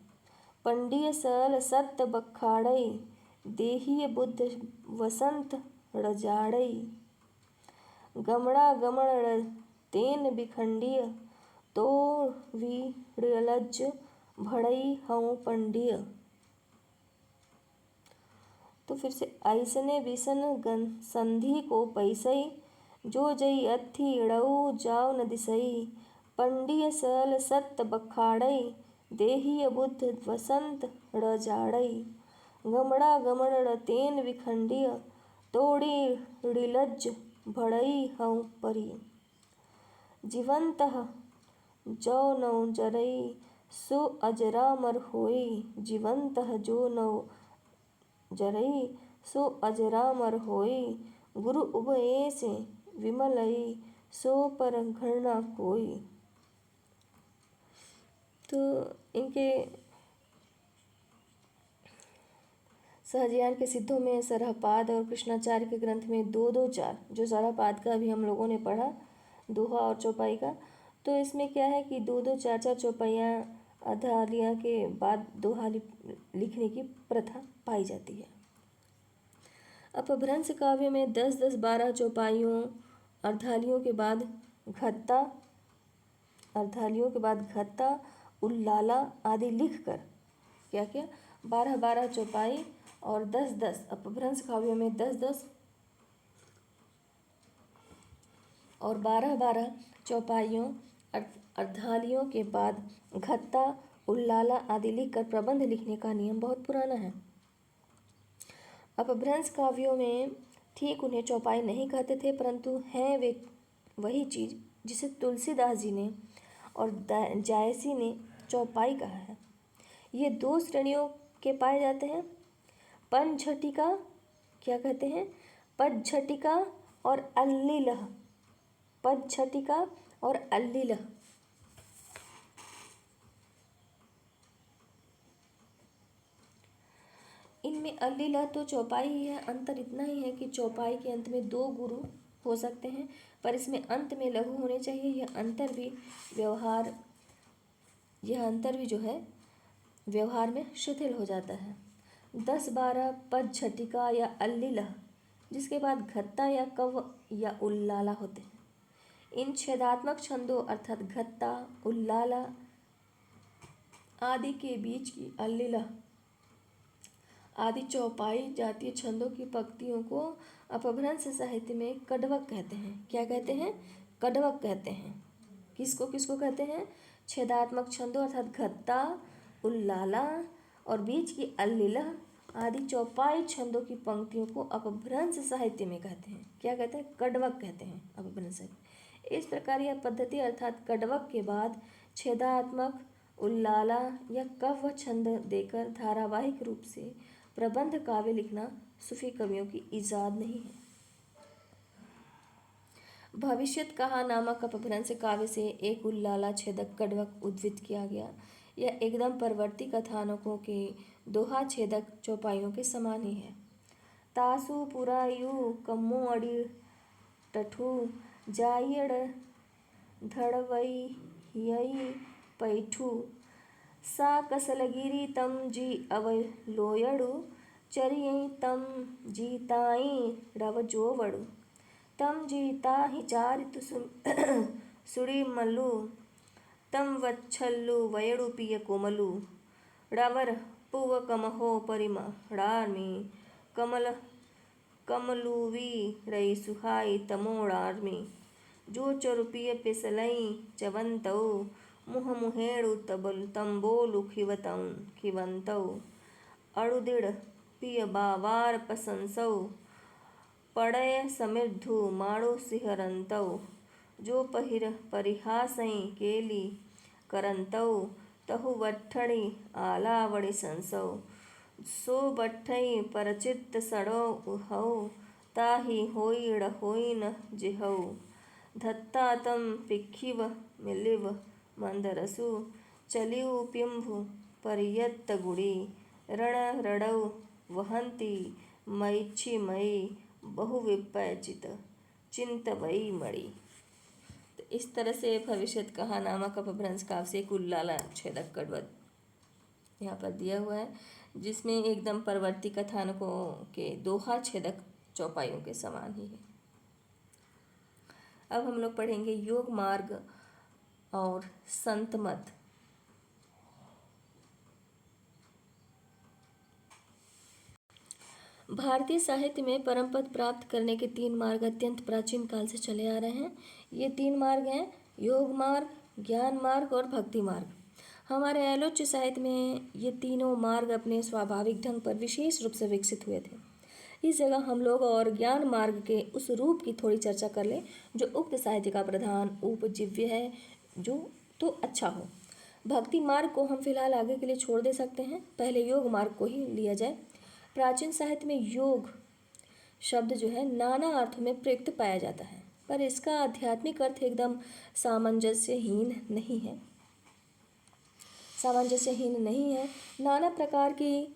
पंडिय सल सत्त बखाड़ई, देहिय बुद्ध वसंत रजाड़ई, गमड़ा गमण तेन बिखंडिय, तो विड़लज भड़ई हऊँ पंडिय। तो फिर से ऐसने विषण संधि को पैसई जो जई अत्थि इड़ऊ जाव न दिसई, पंडिय सल सत्त बखाड़ई, देहिय बुद्ध वसंत रजाड़ई, गमड़ा गमण तेन विखंडिय, तोड़ी ऋलज भड़ई हऊँ परी, जीवंतः जो नौ जरई सो अजरामर होई, जीवंतः जो नौ जरई सो अजरामर होई, गुरु उभये से विमलई सो पर घृणा कोई। तो इनके सहजयान के सिद्धों में सरहपाद और कृष्णाचार्य के ग्रंथ में दो चार, जो सरहपाद का भी हम लोगों ने पढ़ा, दोहा और चौपाई का, तो इसमें क्या है कि दो चार चौपाइयाँ अर्धालिया के बाद दोहा लिखने की प्रथा पाई जाती है। अपभ्रंश काव्य में 10-10, 12 चौपाइयों, अर्धालियों के बाद घत्ता, उल्लाला आदि लिखकर क्या 12-12 चौपाई और 10-10, अपभ्रंश काव्यों में 10-10 और 12-12 चौपाइयों अर्धालियों के बाद घत्ता, उल्लाला आदि लिखकर प्रबंध लिखने का नियम बहुत पुराना है। अपभ्रंश काव्यों में ठीक उन्हें चौपाई नहीं कहते थे, परंतु हैं वे वही चीज़ जिसे तुलसीदास जी ने और जायसी ने चौपाई कहा है। ये दो श्रेणियों के पाए जाते हैं, पंचझटिका, क्या कहते हैं, पदझटिका और अल्लीलह। पदझटिका और अल्लीलह। इनमें अल्लीलह तो चौपाई ही है। अंतर इतना ही है कि चौपाई के अंत में दो गुरु हो सकते हैं, पर इसमें अंत में लघु होने चाहिए। यह अंतर भी जो है व्यवहार में शिथिल हो जाता है। 10-12 पदझटिका या अल्लीलह, जिसके बाद घत्ता या कव्व या उल्लाला होते हैं। इन छेदात्मक छंदों अर्थात घत्ता, उल्लाला आदि के बीच की अल्लीलह आदि चौपाई जातीय छंदों की पंक्तियों को अपभ्रंश साहित्य में कड़वक कहते हैं। क्या कहते हैं? कड़वक कहते हैं। किसको किसको कहते हैं? छेदात्मक छंदों अर्थात घत्ता, उल्लाला और बीच की अल्लीलह आदि चौपाई छंदों की पंक्तियों को अपभ्रंश साहित्य में कहते हैं। क्या कहते हैं? कड़वक कहते हैं अपभ्रंश साहित्य। इस प्रकार यह पद्धति अर्थात कड़वक के बाद छेदात्मक, उल्लाला या कव्व छंद देकर धारावाहिक रूप से प्रबंध काव्य लिखना सूफी कवियों की इजाद नहीं है। भविष्यत कहा नामक अपभ्रंश काव्य से एक उल्लाला छेदक कड़वक उद्भित किया गया। यह एकदम परवर्ती कथानकों के दोहा छेदक चौपाइयों के समान ही है। तासु पुरायु कम्मो अड़ी टठू जायड़ धड़वई यई पैठू सा कसलगिरी तम जी अवलोयड़ु चरियई तम जीताई रवजोवड़ु तम जीता ही चारितु सुड़ी मल्लु तम वच्छल्लु वयड़ु पिय कोमलु रवर पुव कमहो परिमड़ार्मि कमलुवी रई सुहाई तमोड़ार्मि जो चरुपिय पिसलई चवंतौ मुह मुहेड़ु तंबोलु खिवंतौ अड़ुदिड़ पिय बावार पसंसौ पड़य समृद्धु माड़ो सिहरंतौ जो परिहासई केली करंतौ तहु वट्ठणी आलावड़ी संसौ सो बट्ठई परचित्त सड़ो उहौ ताहि होई होइन जिहौ धत्ता तम पिखिव मिलिव मंदरसु चलिउ पिंभु परियत्त गुड़ी रण रड़ौ वहंती मईछि मई बहु विपैचित चिंतवई मणि। तो इस तरह से भविष्यत कहा नामक अपभ्रंश काव्य से एक उल्लाला छेदक कड़वक यहाँ पर दिया हुआ है, जिसमें एकदम परवर्ती कथानकों के दोहा छेदक चौपाइयों के समान ही है। अब हम लोग पढ़ेंगे योग मार्ग और संत मत। भारतीय साहित्य में परम पद प्राप्त करने के 3 मार्ग अत्यंत प्राचीन काल से चले आ रहे हैं। ये 3 मार्ग हैं योग मार्ग, ज्ञान मार्ग और भक्ति मार्ग। हमारे आलोच्य साहित्य में ये तीनों मार्ग अपने स्वाभाविक ढंग पर विशेष रूप से विकसित हुए थे। इस जगह हम लोग और ज्ञान मार्ग के उस रूप की थोड़ी चर्चा कर लें जो उक्त साहित्य का प्रधान उपजीव्य है, जो तो अच्छा हो। भक्ति मार्ग को हम फिलहाल आगे के लिए छोड़ दे सकते हैं, पहले योग मार्ग को ही लिया जाए। प्राचीन साहित्य में योग शब्द जो है नाना अर्थों में प्रयुक्त पाया जाता है, पर इसका आध्यात्मिक अर्थ एकदम सामंजस्यहीन नहीं है। नाना प्रकार की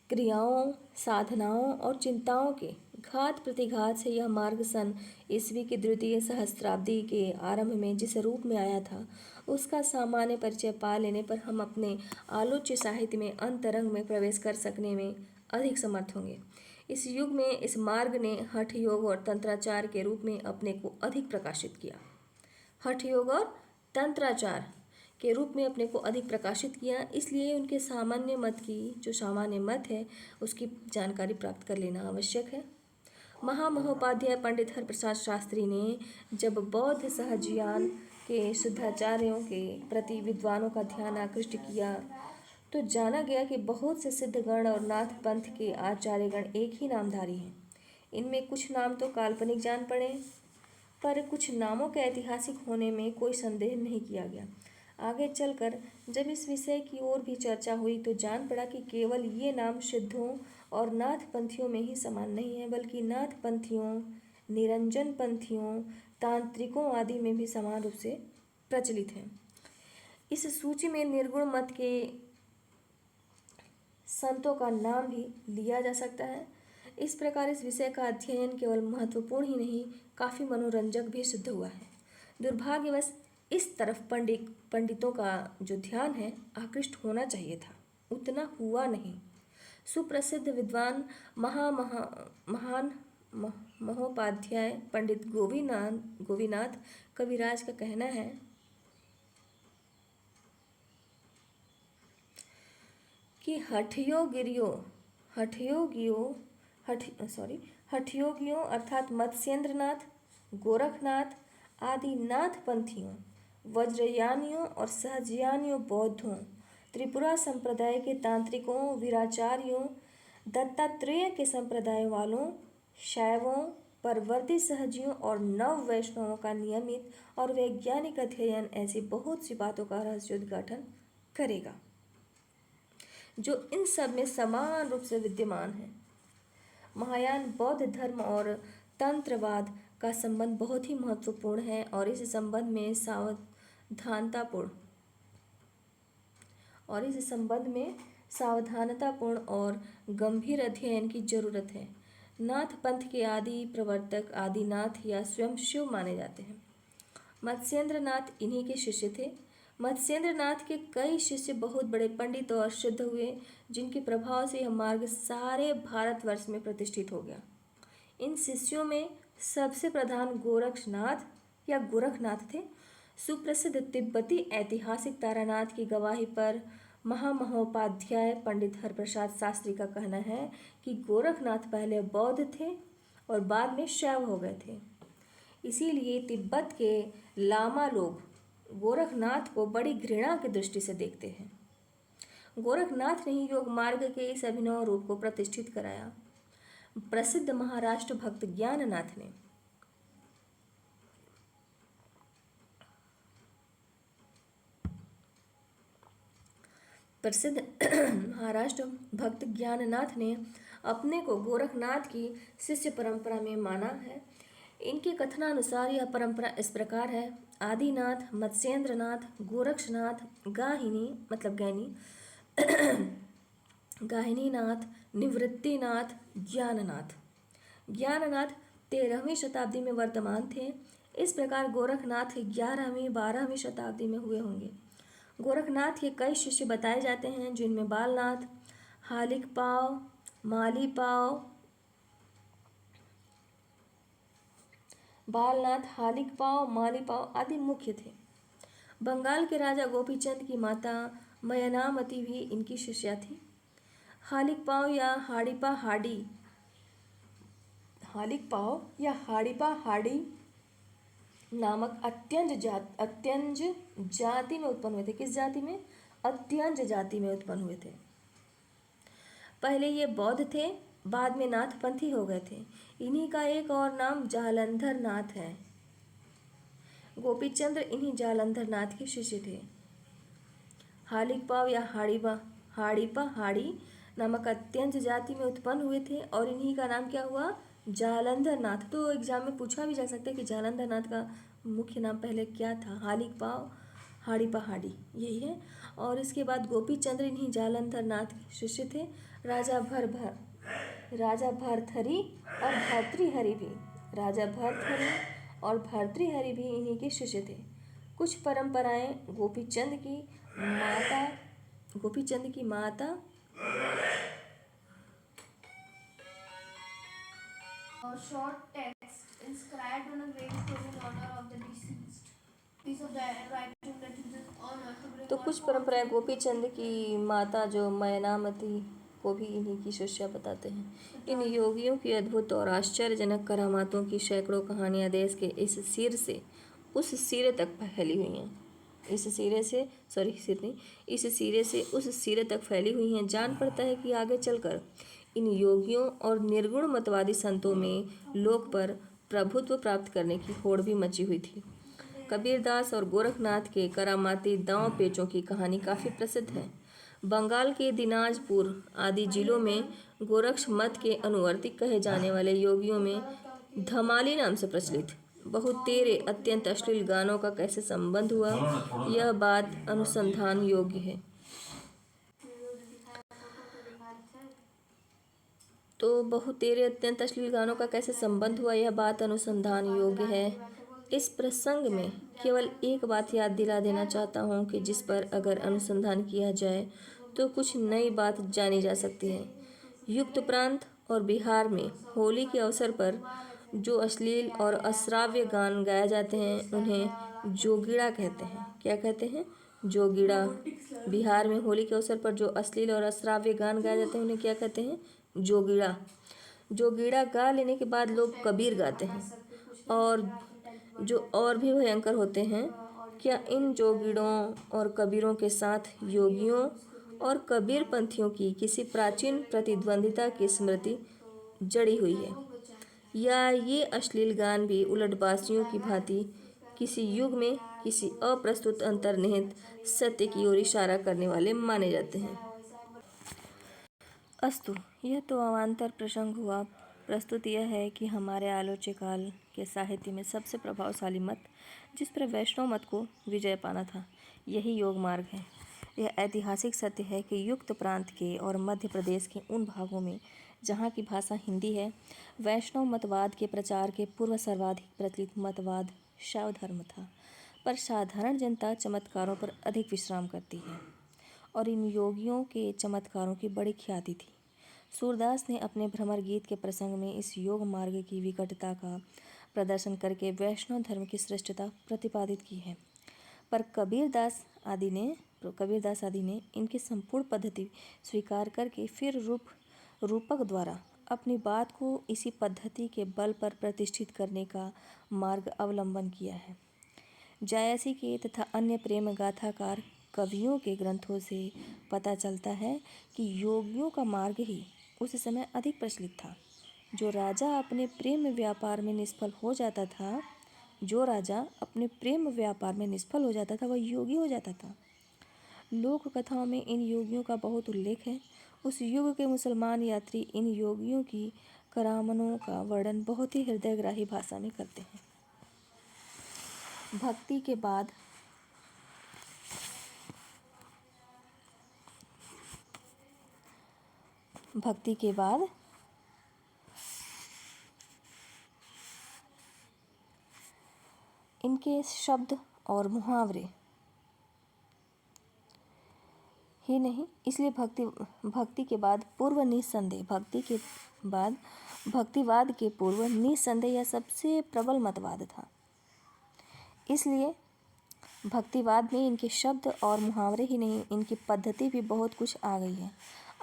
क्रियाओं, साधनाओं और चिंताओं के घात प्रतिघात से यह मार्ग सन ईस्वी की द्वितीय सहस्त्राब्दी के आरंभ में जिस रूप में आया था, उसका सामान्य परिचय पा लेने पर हम अपने आलोच्य साहित्य में अंतरंग में प्रवेश कर सकने में अधिक समर्थ होंगे। इस युग में इस मार्ग ने हठ योग और तंत्राचार के रूप में अपने को अधिक प्रकाशित किया। हठ योग और तंत्राचार के रूप में अपने को अधिक प्रकाशित किया, इसलिए उनके सामान्य मत है उसकी जानकारी प्राप्त कर लेना आवश्यक है। महामहोपाध्याय पंडित हरप्रसाद शास्त्री ने जब बौद्ध सहजयान के शुद्धाचार्यों के प्रति विद्वानों का ध्यान आकृष्ट किया तो जाना गया कि बहुत से सिद्धगण और नाथ पंथ के आचार्यगण एक ही नामधारी हैं। इनमें कुछ नाम तो काल्पनिक जान पड़े, पर कुछ नामों के ऐतिहासिक होने में कोई संदेह नहीं किया गया। आगे चलकर जब इस विषय की ओर भी चर्चा हुई तो जान पड़ा कि केवल ये नाम सिद्धों और नाथ पंथियों में ही समान नहीं है, बल्कि नाथ पंथियों, निरंजन पंथियों, तांत्रिकों आदि में भी समान रूप से प्रचलित हैं। इस सूची में निर्गुण मत के संतों का नाम भी लिया जा सकता है। इस प्रकार इस विषय का अध्ययन केवल महत्वपूर्ण ही नहीं, काफ़ी मनोरंजक भी सिद्ध हुआ है। दुर्भाग्यवश इस तरफ पंडितों का जो ध्यान है आकृष्ट होना चाहिए था, उतना हुआ नहीं। सुप्रसिद्ध विद्वान महान महोपाध्याय पंडित गोवीनाथ कविराज का कहना है कि हठयोगियों अर्थात मत्स्येंद्रनाथ, गोरखनाथ आदि नाथ पंथियों, वज्रयानियों और सहजयानियों बौद्धों, त्रिपुरा संप्रदाय के तांत्रिकों, वीराचार्यों, दत्तात्रेय के संप्रदाय वालों, शैवों, परवर्ती सहजियों और नव वैष्णवों का नियमित और वैज्ञानिक अध्ययन ऐसी बहुत सी बातों का रहस्योद्घाटन करेगा जो इन सब में समान रूप से विद्यमान है। महायान बौद्ध धर्म और तंत्रवाद का संबंध बहुत ही महत्वपूर्ण है और इस संबंध में सावधानतापूर्ण और गंभीर अध्ययन की जरूरत है। नाथ पंथ के आदि प्रवर्तक आदिनाथ या स्वयं शिव माने जाते हैं। मत्स्येंद्रनाथ इन्हीं के शिष्य थे। मत्स्येंद्रनाथ के कई शिष्य बहुत बड़े पंडित और सिद्ध हुए, जिनके प्रभाव से यह मार्ग सारे भारतवर्ष में प्रतिष्ठित हो गया। इन शिष्यों में सबसे प्रधान गोरखनाथ थे। सुप्रसिद्ध तिब्बती ऐतिहासिक तारानाथ की गवाही पर महामहोपाध्याय पंडित हरप्रसाद शास्त्री का कहना है कि गोरखनाथ पहले बौद्ध थे और बाद में शैव हो गए थे। इसीलिए तिब्बत के लामा लोग गोरखनाथ को बड़ी घृणा की दृष्टि से देखते हैं। गोरखनाथ ने ही योग मार्ग के इस अभिनव रूप को प्रतिष्ठित कराया। प्रसिद्ध महाराष्ट्र भक्त ज्ञाननाथ ने अपने को गोरखनाथ की शिष्य परंपरा में माना है। इनके कथनानुसार यह परंपरा इस प्रकार है: आदिनाथ, मत्स्येंद्रनाथ, गोरक्षनाथ, गाहिनीनाथ, निवृत्तिनाथ, ज्ञाननाथ 13वीं शताब्दी में वर्तमान थे। इस प्रकार गोरखनाथ 11वीं 12वीं शताब्दी में हुए होंगे। गोरखनाथ के कई शिष्य बताए जाते हैं, जिनमें बालनाथ, हालिकपाव, मालीपाव आदि मुख्य थे। बंगाल के राजा गोपीचंद की माता मयनामती भी इनकी शिष्या थी। हालिकपाव या हाड़ीपा हाड़ी नामक अत्यंज जाति में उत्पन्न हुए थे। किस जाति में? अत्यंज जाति में उत्पन्न हुए थे। पहले ये बौद्ध थे, बाद में नाथपंथी हो गए थे। इन्हीं का एक और नाम जालंधर नाथ है। गोपीचंद्र इन्हीं जालंधर नाथ के शिष्य थे। हालिकपाव या हाड़ीपा हाड़ी नामक अत्यंत जाति में उत्पन्न हुए थे और इन्हीं का नाम क्या हुआ? जालंधर नाथ। तो एग्जाम में पूछा भी जा सकता है कि जालंधर नाथ का मुख्य नाम पहले क्या था? हालिकपाव हाड़ीपा हाड़ी, यही है। और इसके बाद गोपीचंद्र इन्हीं जालंधर नाथ के शिष्य थे। राजा भर्तृहरि और भर्तृहरि भी इन्हीं के शिष्य थे। कुछ परंपराएं गोपीचंद की माता short text inscribed on a gravestone in honor of the deceased. Piece of the writing that uses honor to bring तो कुछ परंपराएं गोपीचंद की माता जो मयनामती को भी इन्हीं की शिष्या बताते हैं। इन योगियों की अद्भुत और आश्चर्यजनक करामातों की सैकड़ों कहानियां देश के इस सिर से उस सिरे तक फैली हुई हैं। इस सिरे से इस सिरे से उस सिरे तक फैली हुई हैं। जान पड़ता है कि आगे चलकर इन योगियों और निर्गुण मतवादी संतों में लोक पर प्रभुत्व प्राप्त करने की होड़ भी मची हुई थी। कबीरदास और गोरखनाथ के करामाती दांव पेचों की कहानी काफ़ी प्रसिद्ध है। बंगाल के दिनाजपुर आदि जिलों में गोरक्ष मत के अनुवर्ती कहे जाने वाले योगियों में धमाली नाम से प्रचलित बहुतेरे अत्यंत अश्लील गानों का कैसे संबंध हुआ, यह बात अनुसंधान योग्य है। तो बहुतेरे अत्यंत अश्लील गानों का कैसे संबंध हुआ, यह बात अनुसंधान योग्य है। इस प्रसंग में केवल एक बात याद दिला देना चाहता हूँ कि जिस पर अगर अनुसंधान किया जाए तो कुछ नई बात जानी जा सकती है। युक्त प्रांत और बिहार में होली के अवसर पर जो अश्लील और अश्राव्य गान गाए जाते हैं उन्हें जोगीड़ा कहते हैं। क्या कहते हैं? जोगीड़ा। बिहार में होली के अवसर पर जो अश्लील और अश्राव्य गान गाए जाते हैं उन्हें क्या कहते हैं? जोगीड़ा। जोगीड़ा गा लेने के बाद लोग कबीर गाते हैं और जो और भी भयंकर होते हैं। क्या इन जोगीड़ों और कबीरों के साथ योगियों और कबीर पंथियों की किसी प्राचीन प्रतिद्वंदिता की स्मृति जड़ी हुई है, या ये अश्लील गान भी उलटबाजियों की भांति किसी युग में किसी अप्रस्तुत अंतर्निहित सत्य की ओर इशारा करने वाले माने जाते हैं? अस्तु, यह तो अवान्तर प्रसंग हुआ। प्रस्तुत यह है कि हमारे आलोच्य काल के साहित्य में सबसे प्रभावशाली मत जिस पर वैष्णव मत को विजय पाना था, यही योग मार्ग है। यह ऐतिहासिक सत्य है कि युक्त प्रांत के और मध्य प्रदेश के उन भागों में जहाँ की भाषा हिंदी है, वैष्णव मतवाद के प्रचार के पूर्व सर्वाधिक प्रचलित मतवाद शैव धर्म था। पर साधारण जनता चमत्कारों पर अधिक विश्राम करती है और इन योगियों के चमत्कारों की बड़ी ख्याति थी। सूरदास ने अपने भ्रमर गीत के प्रसंग में इस योग मार्ग की विकटता का प्रदर्शन करके वैष्णव धर्म की श्रेष्ठता प्रतिपादित की है। पर कबीरदास आदि ने इनकी संपूर्ण पद्धति स्वीकार करके फिर रूपक द्वारा अपनी बात को इसी पद्धति के बल पर प्रतिष्ठित करने का मार्ग अवलंबन किया है। जायसी के तथा अन्य प्रेम गाथाकार कवियों के ग्रंथों से पता चलता है कि योगियों का मार्ग ही उस समय अधिक प्रचलित था। जो राजा अपने प्रेम व्यापार में निष्फल हो जाता था वह योगी हो जाता था। लोक कथाओं में इन योगियों का बहुत उल्लेख है। उस युग के मुसलमान यात्री इन योगियों की करामनों का वर्णन बहुत ही हृदयग्राही भाषा में करते हैं। भक्ति के बाद इनके शब्द और मुहावरे ही नहीं, इसलिए भक्ति के बाद भक्तिवाद के पूर्व निस्संदेह यह सबसे प्रबल मतवाद था। इसलिए भक्तिवाद में इनके शब्द और मुहावरे ही नहीं, इनकी पद्धति भी बहुत कुछ आ गई है।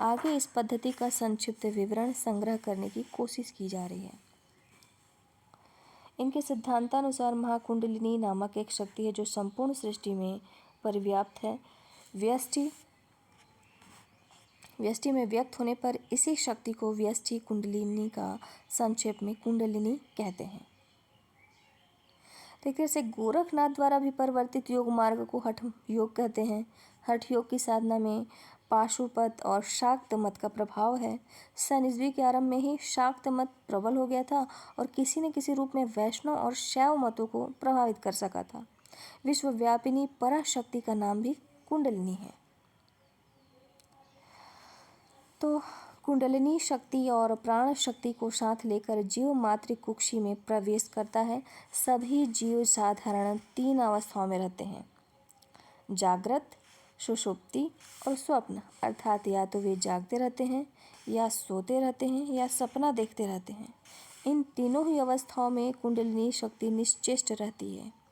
आगे इस पद्धति का संक्षिप्त विवरण संग्रह करने की कोशिश की जा रही है। इनके सिद्धांतानुसार महाकुंडलिनी नामक एक शक्ति है जो संपूर्ण सृष्टि में परिव्याप्त है। व्यष्टि में व्यक्त होने पर इसी शक्ति को व्यष्टि कुंडलिनी का संक्षेप में कुंडलिनी कहते हैं। एक तरह से गोरखनाथ द्वारा भी परिवर्तित योग मार्ग को हठ योग कहते हैं। हठ योग की साधना में पाशुपत और शाक्त मत का प्रभाव है। सन ईस्वी के आरंभ में ही शाक्त मत प्रबल हो गया था और किसी न किसी रूप में वैष्णव और शैव मतों को प्रभावित कर सका था। विश्वव्यापिनी पराशक्ति का नाम भी कुंडलिनी है। तो कुंडलिनी शक्ति और प्राण शक्ति को साथ लेकर जीव मातृ कुक्षी में प्रवेश करता है। सभी जीव साधारण 3 अवस्थाओं में रहते हैं: जागृत, सुषुप्ति और स्वप्न। अर्थात या तो वे जागते रहते हैं, या सोते रहते हैं, या सपना देखते रहते हैं। इन तीनों ही अवस्थाओं में कुंडलिनी शक्ति निश्चेष्ट रहती है।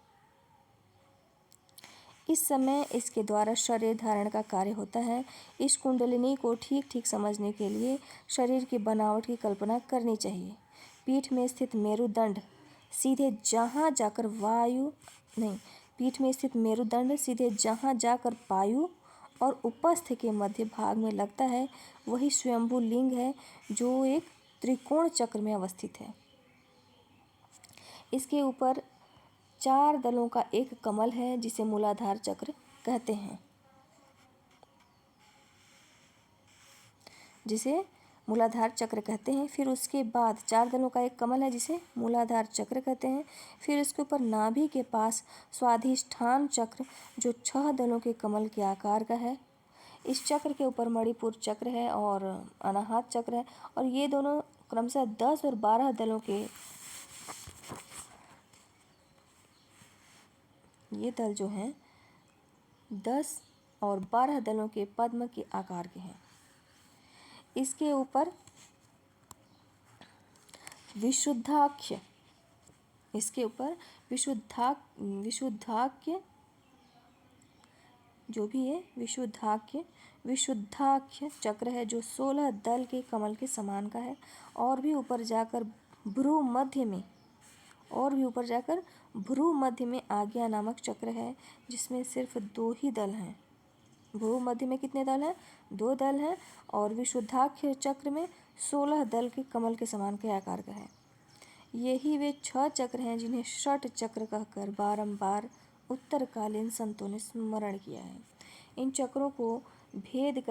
इस समय इसके द्वारा शरीर धारण का कार्य होता है। इस कुंडलिनी को ठीक ठीक समझने के लिए शरीर की बनावट की कल्पना करनी चाहिए। पीठ में स्थित मेरुदंड सीधे जहाँ जाकर पीठ में स्थित मेरुदंड सीधे जहाँ जाकर पायु और उपस्थ के मध्य भाग में लगता है वही स्वयंभू लिंग है, जो एक त्रिकोण चक्र में अवस्थित है। इसके ऊपर 4 दलों का एक कमल है जिसे मूलाधार चक्र कहते हैं। फिर उसके बाद 4 दलों का एक कमल है जिसे मूलाधार चक्र कहते हैं। फिर उसके ऊपर नाभि के पास स्वाधिष्ठान चक्र, जो 6 दलों के कमल के आकार का है। इस चक्र के ऊपर मणिपुर चक्र है और अनाहत चक्र है, और ये दोनों क्रमशः 10 और 12 दलों के, ये दल जो हैं 10 और 12 दलों के पद्म के आकार के हैं। इसके ऊपर विशुद्धाक्ष जो भी है विशुद्धाक्ष चक्र है, जो 16 दल के कमल के समान का है। और भी ऊपर जाकर भ्रू मध्य में आज्ञा नामक चक्र है, जिसमें सिर्फ 2 ही दल हैं। भ्रू मध्य में कितने दल हैं? 2 दल हैं। और विशुद्धाक्ष चक्र में 16 दल के कमल के समान के आकार का है। यही वे 6 चक्र हैं जिन्हें षट चक्र कहकर बारंबार उत्तरकालीन संतों ने स्मरण किया है। इन चक्रों को भेद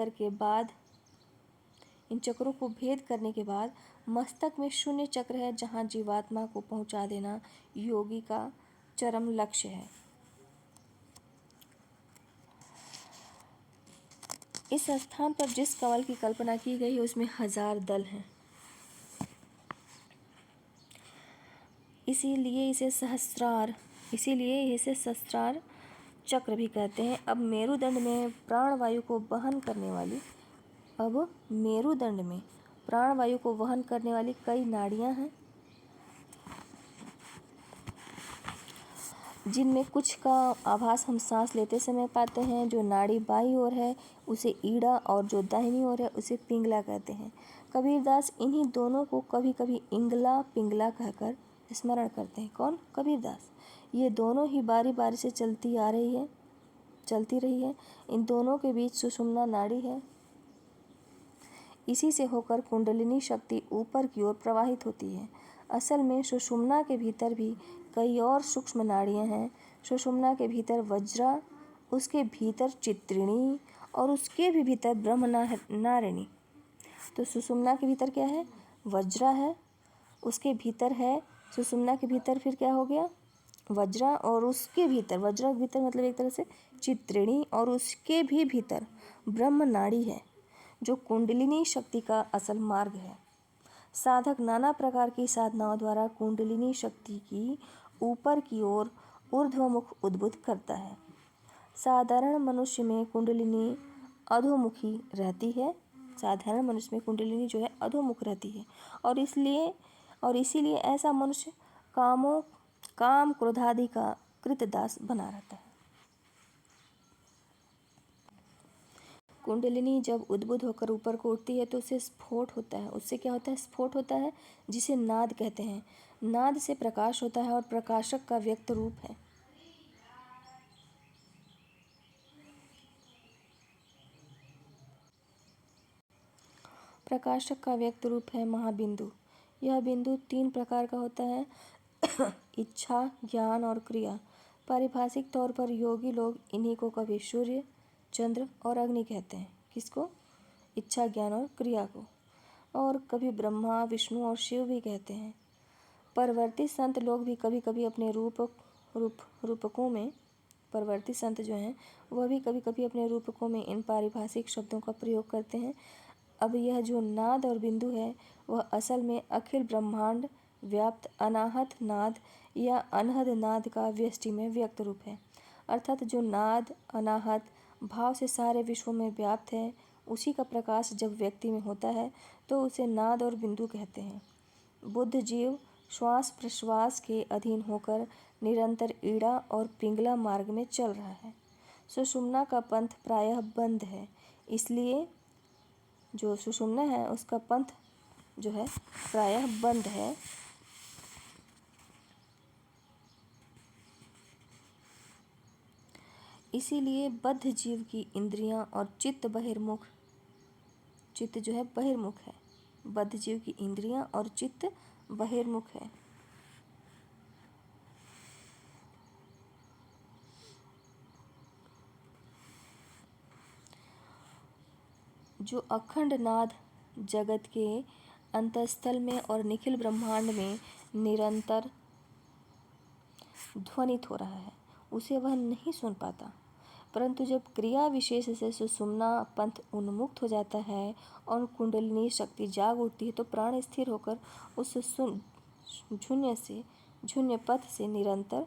करने के बाद मस्तक में शून्य चक्र है, जहाँ जीवात्मा को पहुँचा देना योगी का चरम लक्ष्य है। इस स्थान पर जिस कमल की कल्पना की गई है उसमें 1000 दल हैं, इसीलिए इसे सहस्रार चक्र भी कहते हैं। अब मेरुदंड में प्राणवायु को वहन करने वाली कई नाड़ियां हैं, जिनमें कुछ का आभास हम सांस लेते समय पाते हैं। जो नाड़ी बाईं ओर है उसे ईड़ा, और जो दाहिनी ओर है उसे पिंगला कहते हैं। कबीरदास इन्हीं दोनों को कभी कभी इंगला पिंगला कहकर स्मरण करते हैं। कौन? कबीरदास। ये दोनों ही बारी बारी से चलती रही है। इन दोनों के बीच सुषुम्ना नाड़ी है। इसी से होकर कुंडलिनी शक्ति ऊपर की ओर प्रवाहित होती है। असल में सुषुम्ना के भीतर भी कई और सूक्ष्म नाड़ियां हैं। सुषुम्ना के भीतर वज्रा, उसके भीतर चित्रिणी और उसके भी भीतर ब्रह्मनारिणी। तो सुषुम्ना के भीतर क्या है? वज्रा है, उसके भीतर है सुषुम्ना के भीतर, फिर क्या हो गया? वज्रा, और उसके भीतर, वज्रा के भीतर मतलब एक तरह से चित्रिणी, और उसके भी भीतर ब्रह्म नाड़ी है, जो कुंडलिनी शक्ति का असल मार्ग है। साधक नाना प्रकार की साधनाओं द्वारा कुंडलिनी शक्ति की ऊपर की ओर ऊर्ध्वमुख उद्बुद्ध करता है। साधारण मनुष्य में कुंडलिनी अधोमुखी रहती है। जो है अधोमुख रहती है, और इसीलिए ऐसा मनुष्य काम क्रोधादि का कृतदास बना रहता है। कुंडलिनी जब उद्बुद्ध होकर ऊपर को उठती है तो उससे स्फोट होता है। उससे क्या होता है? स्फोट होता है, जिसे नाद कहते हैं। नाद से प्रकाश होता है और प्रकाशक का व्यक्त रूप है। महाबिंदु। यह बिंदु 3 प्रकार का होता है इच्छा, ज्ञान और क्रिया। पारिभाषिक तौर पर योगी लोग इन्हीं को कभी सूर्य, चंद्र और अग्नि कहते हैं। किसको? इच्छा, ज्ञान और क्रिया को। और कभी ब्रह्मा, विष्णु और शिव भी कहते हैं। परवर्ती संत लोग भी कभी कभी अपने रूपकों में, परवर्ती संत जो हैं वह भी कभी कभी अपने रूपकों में इन पारिभाषिक शब्दों का प्रयोग करते हैं। अब यह जो नाद और बिंदु है वह असल में अखिल ब्रह्मांड व्याप्त अनाहत नाद या अनहद नाद का व्यष्टि में व्यक्त रूप है। अर्थात जो नाद अनाहत भाव से सारे विश्व में व्याप्त है, उसी का प्रकाश जब व्यक्ति में होता है तो उसे नाद और बिंदु कहते हैं। बुद्ध जीव श्वास प्रश्वास के अधीन होकर निरंतर ईड़ा और पिंगला मार्ग में चल रहा है। सुषुम्ना का पंथ प्रायः बंद है, इसलिए जो सुषुम्ना है उसका पंथ जो है प्रायः बंद है। इसीलिए बद्ध जीव की इंद्रियां और चित्त बहिर्मुख, चित्त जो है बहिर्मुख है, बद्ध जीव की इंद्रियां और चित्त बहिर्मुख है। जो अखंड नाद जगत के अंतस्थल में और निखिल ब्रह्मांड में निरंतर ध्वनित हो रहा है, उसे वह नहीं सुन पाता। परंतु जब क्रिया विशेष से सुषुम्ना पंथ उन्मुक्त हो जाता है और कुंडलिनी शक्ति जाग उठती है, तो प्राण स्थिर होकर उस शून्य पथ से निरंतर,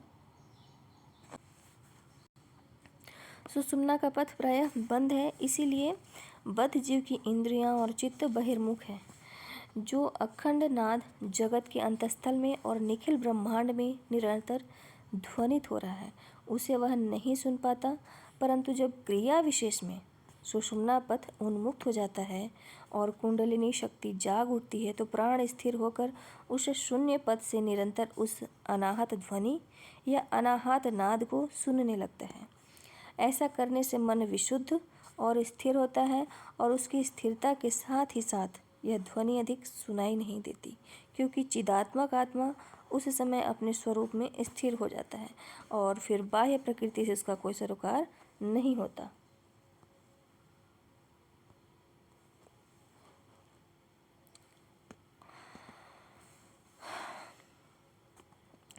सुषुम्ना का पथ प्रायः बंद है, इसीलिए बद्ध जीव की इंद्रियां और चित्त बहिर्मुख है। जो अखंड नाद जगत के अंतस्थल में और निखिल ब्रह्मांड में निरंतर ध्वनित हो रहा है, उसे वह नहीं सुन पाता। परंतु जब क्रिया विशेष में सुषुम्ना पथ उन्मुक्त हो जाता है और कुंडलिनी शक्ति जाग उठती है, तो प्राण स्थिर होकर उस शून्य पद से निरंतर उस अनाहत ध्वनि या अनाहत नाद को सुनने लगता है। ऐसा करने से मन विशुद्ध और स्थिर होता है, और उसकी स्थिरता के साथ ही साथ यह ध्वनि अधिक सुनाई नहीं देती, क्योंकि चिदात्मक आत्मा उस समय अपने स्वरूप में स्थिर हो जाता है और फिर बाह्य प्रकृति से उसका कोई सरोकार नहीं होता।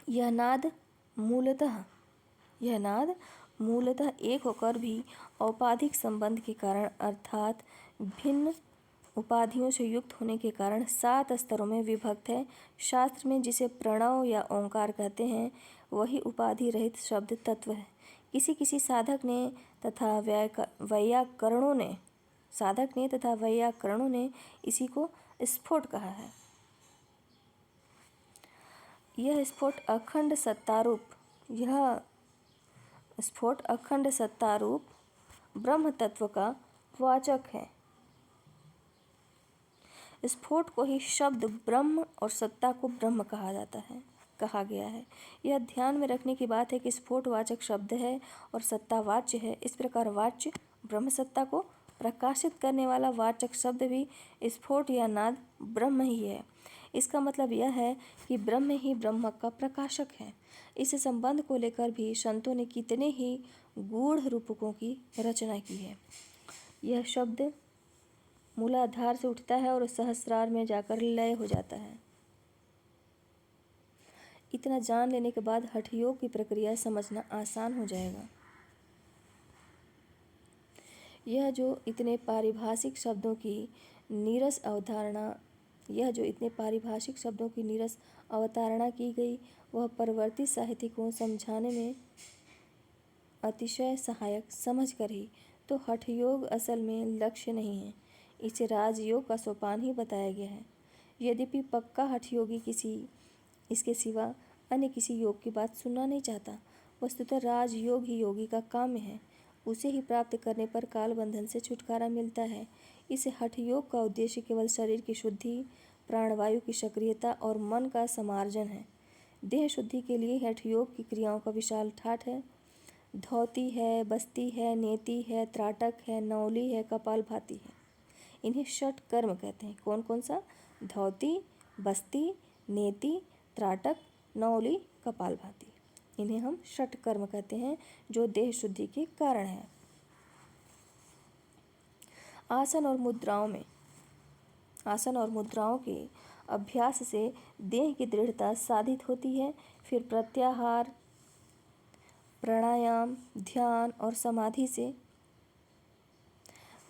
यह नाद मूलतः एक होकर भी औपाधिक संबंध के कारण अर्थात भिन्न उपाधियों से युक्त होने के कारण 7 स्तरों में विभक्त है। शास्त्र में जिसे प्रणव या ओंकार कहते हैं, वही उपाधि रहित शब्द तत्व है। किसी साधक ने तथा वैयाकरणों ने इसी को स्फोट कहा है। यह स्फोट अखंड सत्तारूप ब्रह्म तत्व का वाचक है। स्फोट को ही शब्द ब्रह्म और सत्ता को ब्रह्म कहा गया है। यह ध्यान में रखने की बात है कि स्फोट वाचक शब्द है और सत्ता वाच्य है। इस प्रकार वाच्य ब्रह्म सत्ता को प्रकाशित करने वाला वाचक शब्द भी स्फोट या नाद ब्रह्म ही है। इसका मतलब यह है कि ब्रह्म ही ब्रह्म का प्रकाशक है। इस संबंध को लेकर भी संतों ने कितने ही गूढ़ रूपकों की रचना की है। यह शब्द मूलाधार से उठता है और सहस्रार में जाकर लय हो जाता है। इतना जान लेने के बाद हठयोग की प्रक्रिया समझना आसान हो जाएगा। यह जो इतने पारिभाषिक शब्दों की नीरस अवतारणा की गई, वह परवर्ती साहित्य को समझाने में अतिशय सहायक समझकर ही। तो हठयोग असल में लक्ष्य नहीं है, इसे राजयोग का सोपान ही बताया गया है। यद्यपि पक्का हठयोगी इसके सिवा अन्य किसी योग की बात सुनना नहीं चाहता। वस्तुतः राजयोग ही योगी का काम्य है, उसे ही प्राप्त करने पर काल बंधन से छुटकारा मिलता है। इस हठयोग का उद्देश्य केवल शरीर की शुद्धि, प्राणवायु की सक्रियता और मन का समार्जन है। देह शुद्धि के लिए हठयोग की क्रियाओं का विशाल ठाट है। धौती है, बस्ती है, नेति है, त्राटक है, नौली है, कपालभाति है। इन्हें षट कर्म कहते हैं। कौन कौन सा? धौती, बस्ती, नेति, त्राटक, नौली, कपालभाति। इन्हें हम षट कर्म कहते हैं, जो देह शुद्धि के कारण है। आसन और मुद्राओं के अभ्यास से देह की दृढ़ता साधित होती है। फिर प्रत्याहार, प्राणायाम, ध्यान और समाधि से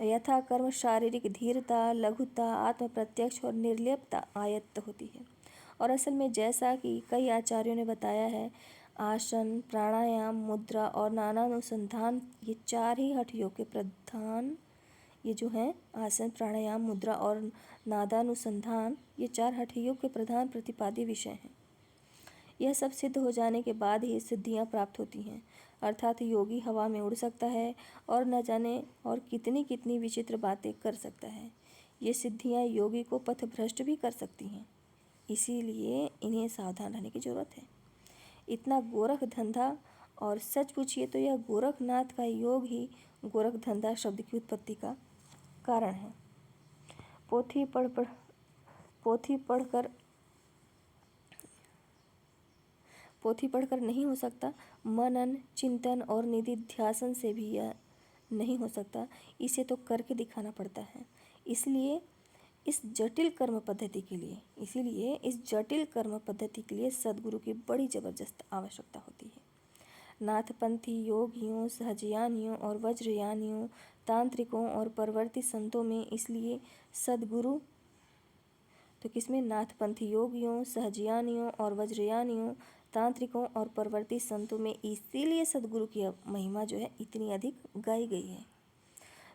यथाकर्म शारीरिक धीरता, लघुता, आत्म प्रत्यक्ष और निर्लिप्तता आयत्त होती है। और असल में जैसा कि कई आचार्यों ने बताया है, आसन, प्राणायाम, मुद्रा और नानानुसंधान, ये 4 ही हठयोग के प्रधान, ये जो हैं आसन, प्राणायाम, मुद्रा और नादानुसंधान, ये 4 हठयोग के प्रधान प्रतिपाद्य विषय हैं। यह सब सिद्ध हो जाने के बाद ही सिद्धियां प्राप्त होती हैं, अर्थात योगी हवा में उड़ सकता है और न जाने और कितनी कितनी विचित्र बातें कर सकता है। ये सिद्धियां योगी को पथभ्रष्ट भी कर सकती हैं, इसीलिए इन्हें सावधान रहने की जरूरत है। इतना गोरख धंधा और सच पूछिए तो यह गोरखनाथ का योग ही गोरख धंधा शब्द की उत्पत्ति का कारण है। पोथी पढ़कर नहीं हो सकता, मनन चिंतन और निधिध्यासन से भी यह नहीं हो सकता, इसे तो करके दिखाना पड़ता है। इसीलिए इस जटिल कर्म पद्धति के लिए सद्गुरु की बड़ी जबरदस्त आवश्यकता होती है। नाथपंथी योगियों, सहजयानियों और वज्रयानियों, तांत्रिकों और परवर्ती संतों में इसलिए सद्गुरु तो किसमें नाथपंथी योगियों, सहजयानियों और वज्रयानियों, तांत्रिकों और परवर्ती संतों में इसीलिए सद्गुरु की महिमा जो है इतनी अधिक गाई गई है।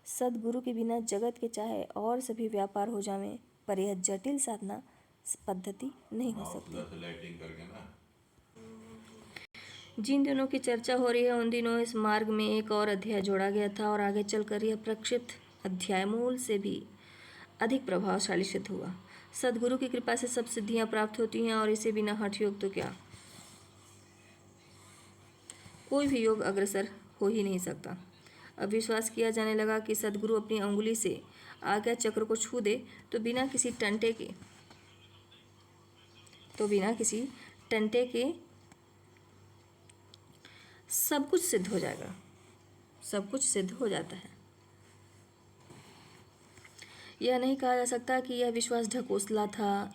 सद्गुरु के बिना जगत के चाहे और सभी व्यापार हो जावें, पर यह जटिल साधना पद्धति नहीं हो सकती। जिन दिनों की चर्चा हो रही है उन दिनों इस मार्ग में एक और अध्याय जोड़ा गया था और आगे चलकर यह प्रक्षिप्त अध्याय मूल से भी अधिक प्रभावशाली सिद्ध हुआ। सद्गुरु की कृपा से सब सिद्धियां प्राप्त होती हैं और इसे बिना हठ योग तो क्या कोई भी योग अग्रसर हो ही नहीं सकता। अब विश्वास किया जाने लगा कि सद्गुरु अपनी अंगुली से आज्ञा चक्र को छू दे तो बिना किसी टंटे के सब कुछ सिद्ध हो जाएगा, सब कुछ सिद्ध हो जाता है। यह नहीं कहा जा सकता कि यह विश्वास ढकोसला था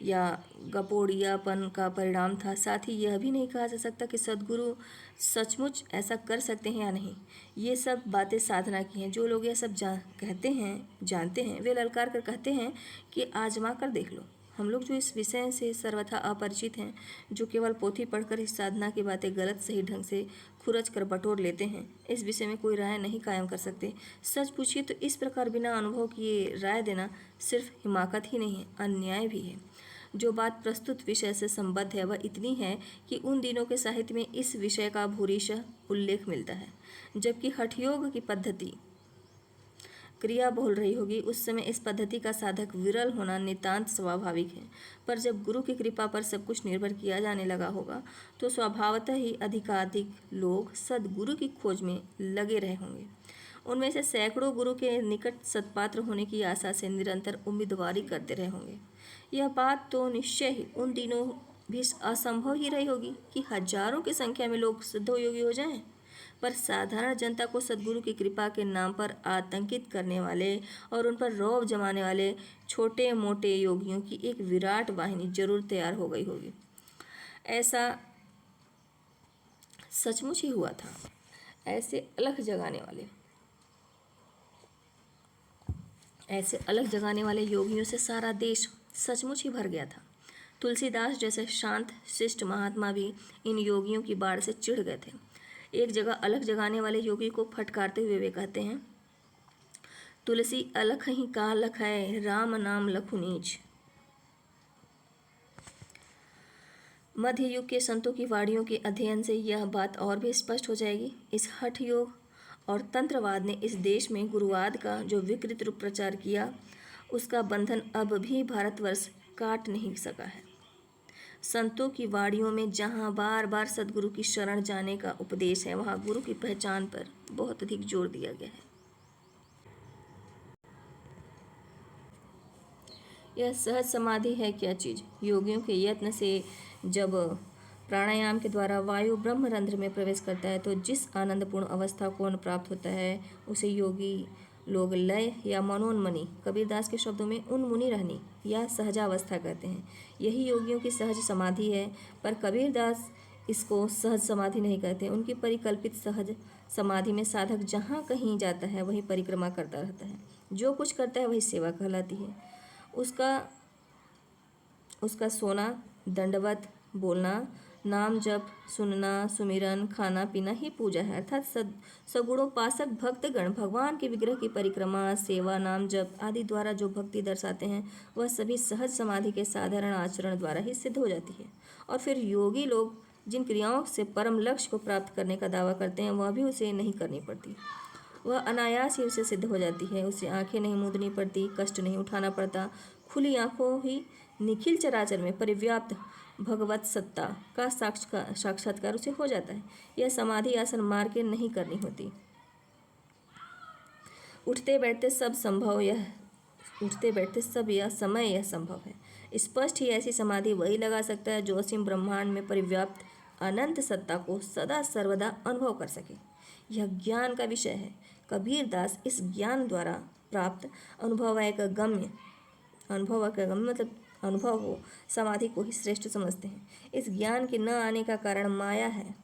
या गपोड़ियापन का परिणाम था। साथ ही यह भी नहीं कहा जा सकता कि सद्गुरु सचमुच ऐसा कर सकते हैं या नहीं। ये सब बातें साधना की हैं। जो लोग यह सब जानते हैं वे ललकार कर कहते हैं कि आजमा कर देख लो। हम लोग जो इस विषय से सर्वथा अपरिचित हैं, जो केवल पोथी पढ़कर इस साधना की बातें गलत सही ढंग से खुरच कर बटोर लेते हैं, इस विषय में कोई राय नहीं कायम कर सकते। सच पूछिए तो इस प्रकार बिना अनुभव किए राय देना सिर्फ हिमाकत ही नहीं है, अन्याय भी है। जो बात प्रस्तुत विषय से संबद्ध है वह इतनी है कि उन दिनों के साहित्य में इस विषय का भूरिशः उल्लेख मिलता है। जबकि हठयोग की पद्धति क्रिया बहुल रही होगी, उस समय इस पद्धति का साधक विरल होना नितांत स्वाभाविक है। पर जब गुरु की कृपा पर सब कुछ निर्भर किया जाने लगा होगा तो स्वभावतः ही अधिकाधिक लोग सद्गुरु की खोज में लगे रहे होंगे। उनमें से सैकड़ों गुरु के निकट सत्पात्र होने की आशा से निरंतर उम्मीदवारी करते रहे होंगे। यह बात तो निश्चय ही उन दिनों भी असंभव ही रही होगी कि हजारों की संख्या में लोग सिद्ध योगी हो जाएं। पर साधारण जनता को सद्गुरु की कृपा के नाम पर आतंकित करने वाले और उन पर रौब जमाने वाले छोटे मोटे योगियों की एक विराट वाहिनी जरूर तैयार हो गई होगी। ऐसा सचमुच ही हुआ था। ऐसे अलख जगाने वाले योगियों से सारा देश सचमुच ही भर गया था। तुलसीदास जैसे शांत शिष्ट महात्मा भी इन योगियों की बाढ़ से चिढ़ गए थे। एक जगह अलख जगाने वाले योगी को फटकारते हुए वे कहते हैं, तुलसी अलख ही का लख है, राम नाम लखु नीच। मध्य युग के संतों की वाणियों के अध्ययन से यह बात और भी स्पष्ट हो जाएगी। इस हठ योग और तंत्रवाद ने इस देश में गुरुवाद का जो विकृत रूप प्रचार किया, उसका बंधन अब भी भारतवर्ष काट नहीं सका है। संतों की वाणियों में जहाँ बार बार सद्गुरु की शरण जाने का उपदेश है, वहाँ गुरु की पहचान पर बहुत अधिक जोर दिया गया है। यह सहज समाधि है क्या चीज़? योगियों के यत्न से जब प्राणायाम के द्वारा वायु ब्रह्मरंध्र में प्रवेश करता है तो जिस आनंदपूर्ण अवस्था को प्राप्त होता है उसे योगी लोग लय या मनोन्मनी, कबीरदास के शब्दों में उन्मुनी रहनी या सहजावस्था कहते हैं। यही योगियों की सहज समाधि है। पर कबीरदास इसको सहज समाधि नहीं कहते। उनकी परिकल्पित सहज समाधि में साधक जहाँ कहीं जाता है वही परिक्रमा करता रहता है। जो कुछ करता है वही सेवा कहलाती है। उसका सोना, दंडवत बोलना, नाम जप, सुनना, सुमिरन, खाना पीना ही पूजा है। अर्थात सगुणोपासक भक्तगण भगवान के विग्रह की परिक्रमा, सेवा, नाम जप आदि द्वारा जो भक्ति दर्शाते हैं वह सभी सहज समाधि के साधारण आचरण द्वारा ही सिद्ध हो जाती है। और फिर योगी लोग जिन क्रियाओं से परम लक्ष्य को प्राप्त करने का दावा करते हैं वह भी उसे नहीं करनी पड़ती, वह अनायास ही उसे सिद्ध हो जाती है। उसे आंखें नहीं मूंदनी पड़ती, कष्ट नहीं उठाना पड़ता। खुली आंखों ही निखिल चराचर में परिव्याप्त भगवत सत्ता का साक्षात्कार उसे हो जाता है। यह समाधि आसन मार के नहीं करनी होती। उठते बैठते सब यह समय यह संभव है। स्पष्ट ही ऐसी समाधि वही लगा सकता है जो असीम ब्रह्मांड में परिव्याप्त अनंत सत्ता को सदा सर्वदा अनुभव कर सके। यह ज्ञान का विषय है। कबीर दास इस ज्ञान द्वारा प्राप्त अनुभव मतलब अनुभव हो समाधि को ही श्रेष्ठ समझते हैं। इस ज्ञान के न आने का कारण माया है।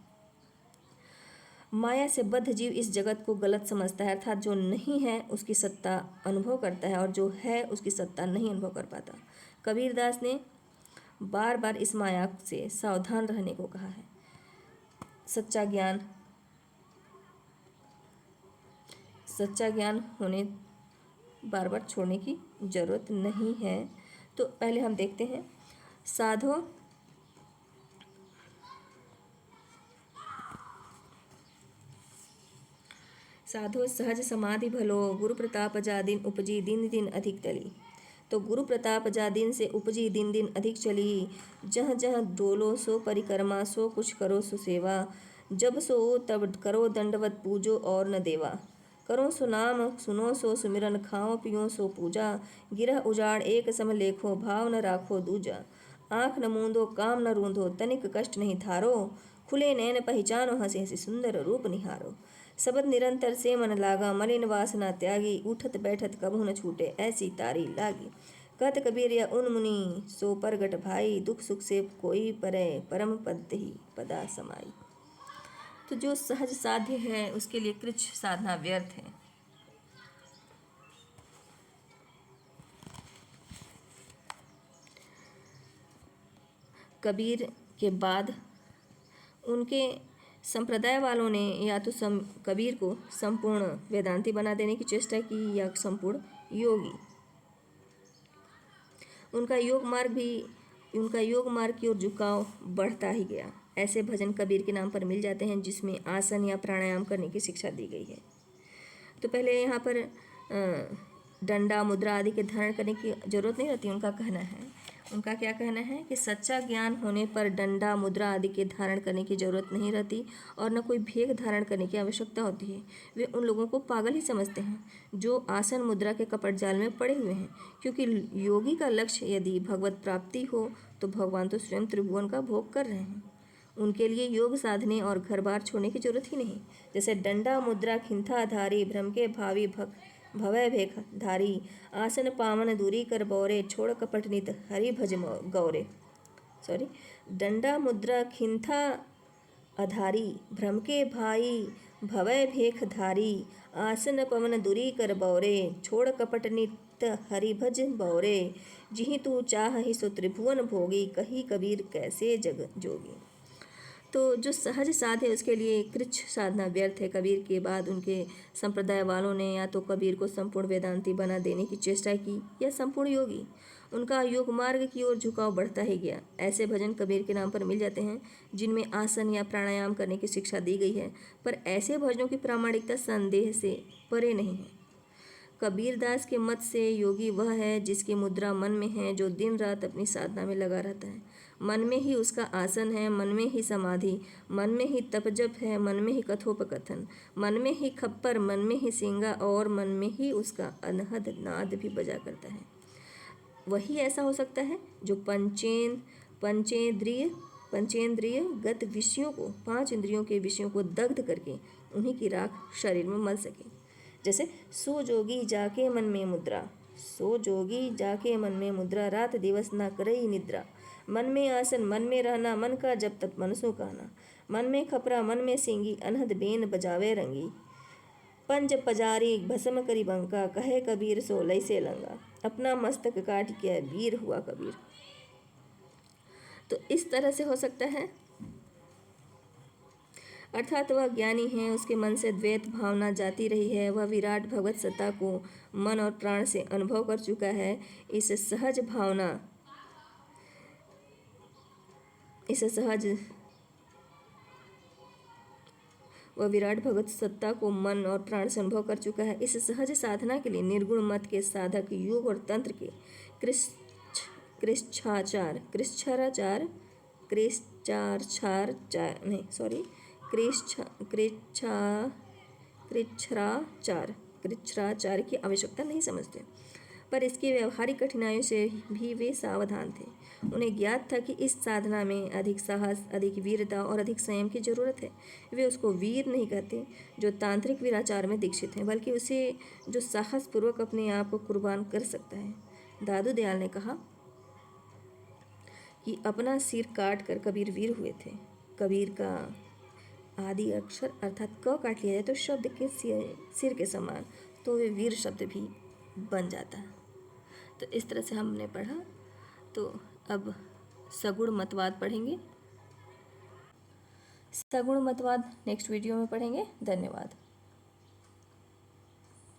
माया से बद्ध जीव इस जगत को गलत समझता है, अर्थात जो नहीं है उसकी सत्ता अनुभव करता है और जो है उसकी सत्ता नहीं अनुभव कर पाता। कबीर दास ने बार बार इस माया से सावधान रहने को कहा है। सच्चा ज्ञान होने बार बार छोड़ने की जरूरत नहीं है। तो पहले हम देखते हैं साधो सहज समाधि भलो गुरु प्रताप जा दिन उपजी दिन दिन अधिक टली। तो गुरु प्रताप जा दिन से उपजी दिन दिन अधिक चली। जहाँ जहाँ डोलो सो परिक्रमा सो कुछ करो सो सेवा। जब सो तब करो दंडवत पूजो और न देवा। करो सो नाम सुनो सो सुमिरन खाओ पियो सो पूजा। गिरह उजाड़ एक सम लेखो भाव न राखो दूजा। आँख न मूंदो काम न रूंधो तनिक कष्ट नहीं धारो। खुले नैन पहचानो हंसी हंसी सुंदर रूप निहारो। शब्द निरंतर से मन लागा मलिन वासना त्यागी। उठत बैठत कबहू न छूटे ऐसी तारी लागी। कहत कबीर या उन मुनि सो परगट भाई। दुख सुख से कोई परे परम पद ही पदा समाई। तो जो सहज साध्य है उसके लिए कृच्छ साधना व्यर्थ है। कबीर के बाद उनके संप्रदाय वालों ने या तो कबीर को संपूर्ण वेदांती बना देने की चेष्टा की या संपूर्ण योगी। उनका योग मार्ग की ओर झुकाव बढ़ता ही गया। ऐसे भजन कबीर के नाम पर मिल जाते हैं जिसमें आसन या प्राणायाम करने की शिक्षा दी गई है। तो पहले यहाँ पर डंडा मुद्रा आदि के धारण करने की जरूरत नहीं रहती। उनका क्या कहना है कि सच्चा ज्ञान होने पर डंडा मुद्रा आदि के धारण करने की जरूरत नहीं रहती और न कोई भेद धारण करने की आवश्यकता होती है। वे उन लोगों को पागल ही समझते हैं जो आसन मुद्रा के कपट जाल में पड़े हुए हैं, क्योंकि योगी का लक्ष्य यदि भगवत प्राप्ति हो तो भगवान तो स्वयं त्रिभुवन का भोग कर रहे हैं। उनके लिए योग साधने और घर बार छोड़ने की जरूरत ही नहीं। जैसे डंडा मुद्रा खिंथा धारी भ्रम के भावी भवय भेख धारी। आसन पावन दूरी कर बौरे छोड़ कपट नित हरि भज गौरे। डंडा मुद्रा खिंथा अधारी भ्रम के भाई भवय भेख धारी। आसन पवन दूरी कर बौरे छोड़ कपट नित हरि भज बौरे। जिहि तू चाह ही सो त्रिभुवन भोगी कही कबीर कैसे जग जोगी। तो जो सहज साध है उसके लिए कृच्छ साधना व्यर्थ है। कबीर के बाद उनके संप्रदाय वालों ने या तो कबीर को संपूर्ण वेदांती बना देने की चेष्टा की या संपूर्ण योगी। उनका योग मार्ग की ओर झुकाव बढ़ता ही गया। ऐसे भजन कबीर के नाम पर मिल जाते हैं जिनमें आसन या प्राणायाम करने की शिक्षा दी गई है, पर ऐसे भजनों की प्रामाणिकता संदेह से परे नहीं है। कबीर दास के मत से योगी वह है जिसकी मुद्रा मन में है, जो दिन रात अपनी साधना में लगा रहता है। मन में ही उसका आसन है, मन में ही समाधि, मन में ही तपजप है, मन में ही कथोपकथन, मन में ही खप्पर, मन में ही सींगा और मन में ही उसका अनहद नाद भी बजा करता है। वही ऐसा हो सकता है जो पंचेंद्रिय गत विषयों को, 5 इंद्रियों के विषयों को दग्ध करके उन्हीं की राख शरीर में मल सके। जैसे सो जोगी जाके मन में मुद्रा, रात दिवस ना करई निद्रा। मन में आसन मन में रहना, मन का जब तक मनसो कहना। मन में खपरा मन में सींगी, अनहद बेन बजावे रंगी। पंज पजारी भस्म करी बंका, कहे कबीर सो लई से लंगा। अपना मस्तक काट के वीर हुआ कबीर। तो इस तरह से हो सकता है, अर्थात वह ज्ञानी है, उसके मन से द्वैत भावना जाती रही है, वह विराट भगवत सत्ता को मन और प्राण से अनुभव कर चुका है। वह विराट भगवत सत्ता को मन और प्राण से अनुभव कर चुका है। इस सहज साधना के लिए निर्गुण मत के साधक योग और तंत्र के कृच्छ्राचार कृच्छ्राचार की आवश्यकता नहीं समझते, पर इसकी व्यवहारिक कठिनाइयों से भी वे सावधान थे। उन्हें ज्ञात था कि इस साधना में अधिक साहस, अधिक वीरता और अधिक संयम की जरूरत है। वे उसको वीर नहीं कहते जो तांत्रिक वीराचार में दीक्षित हैं, बल्कि उसे जो साहसपूर्वक अपने आप को कुर्बान कर सकता है। दादू दयाल ने कहा कि अपना सिर काट कर कबीर वीर हुए थे। कबीर का आदि अक्षर अर्थात क काट लिया जाए तो शब्द के सिर के समान, तो वे वीर शब्द भी बन जाता है। तो इस तरह से हमने पढ़ा। तो अब सगुण मतवाद पढ़ेंगे। सगुण मतवाद नेक्स्ट वीडियो में पढ़ेंगे। धन्यवाद।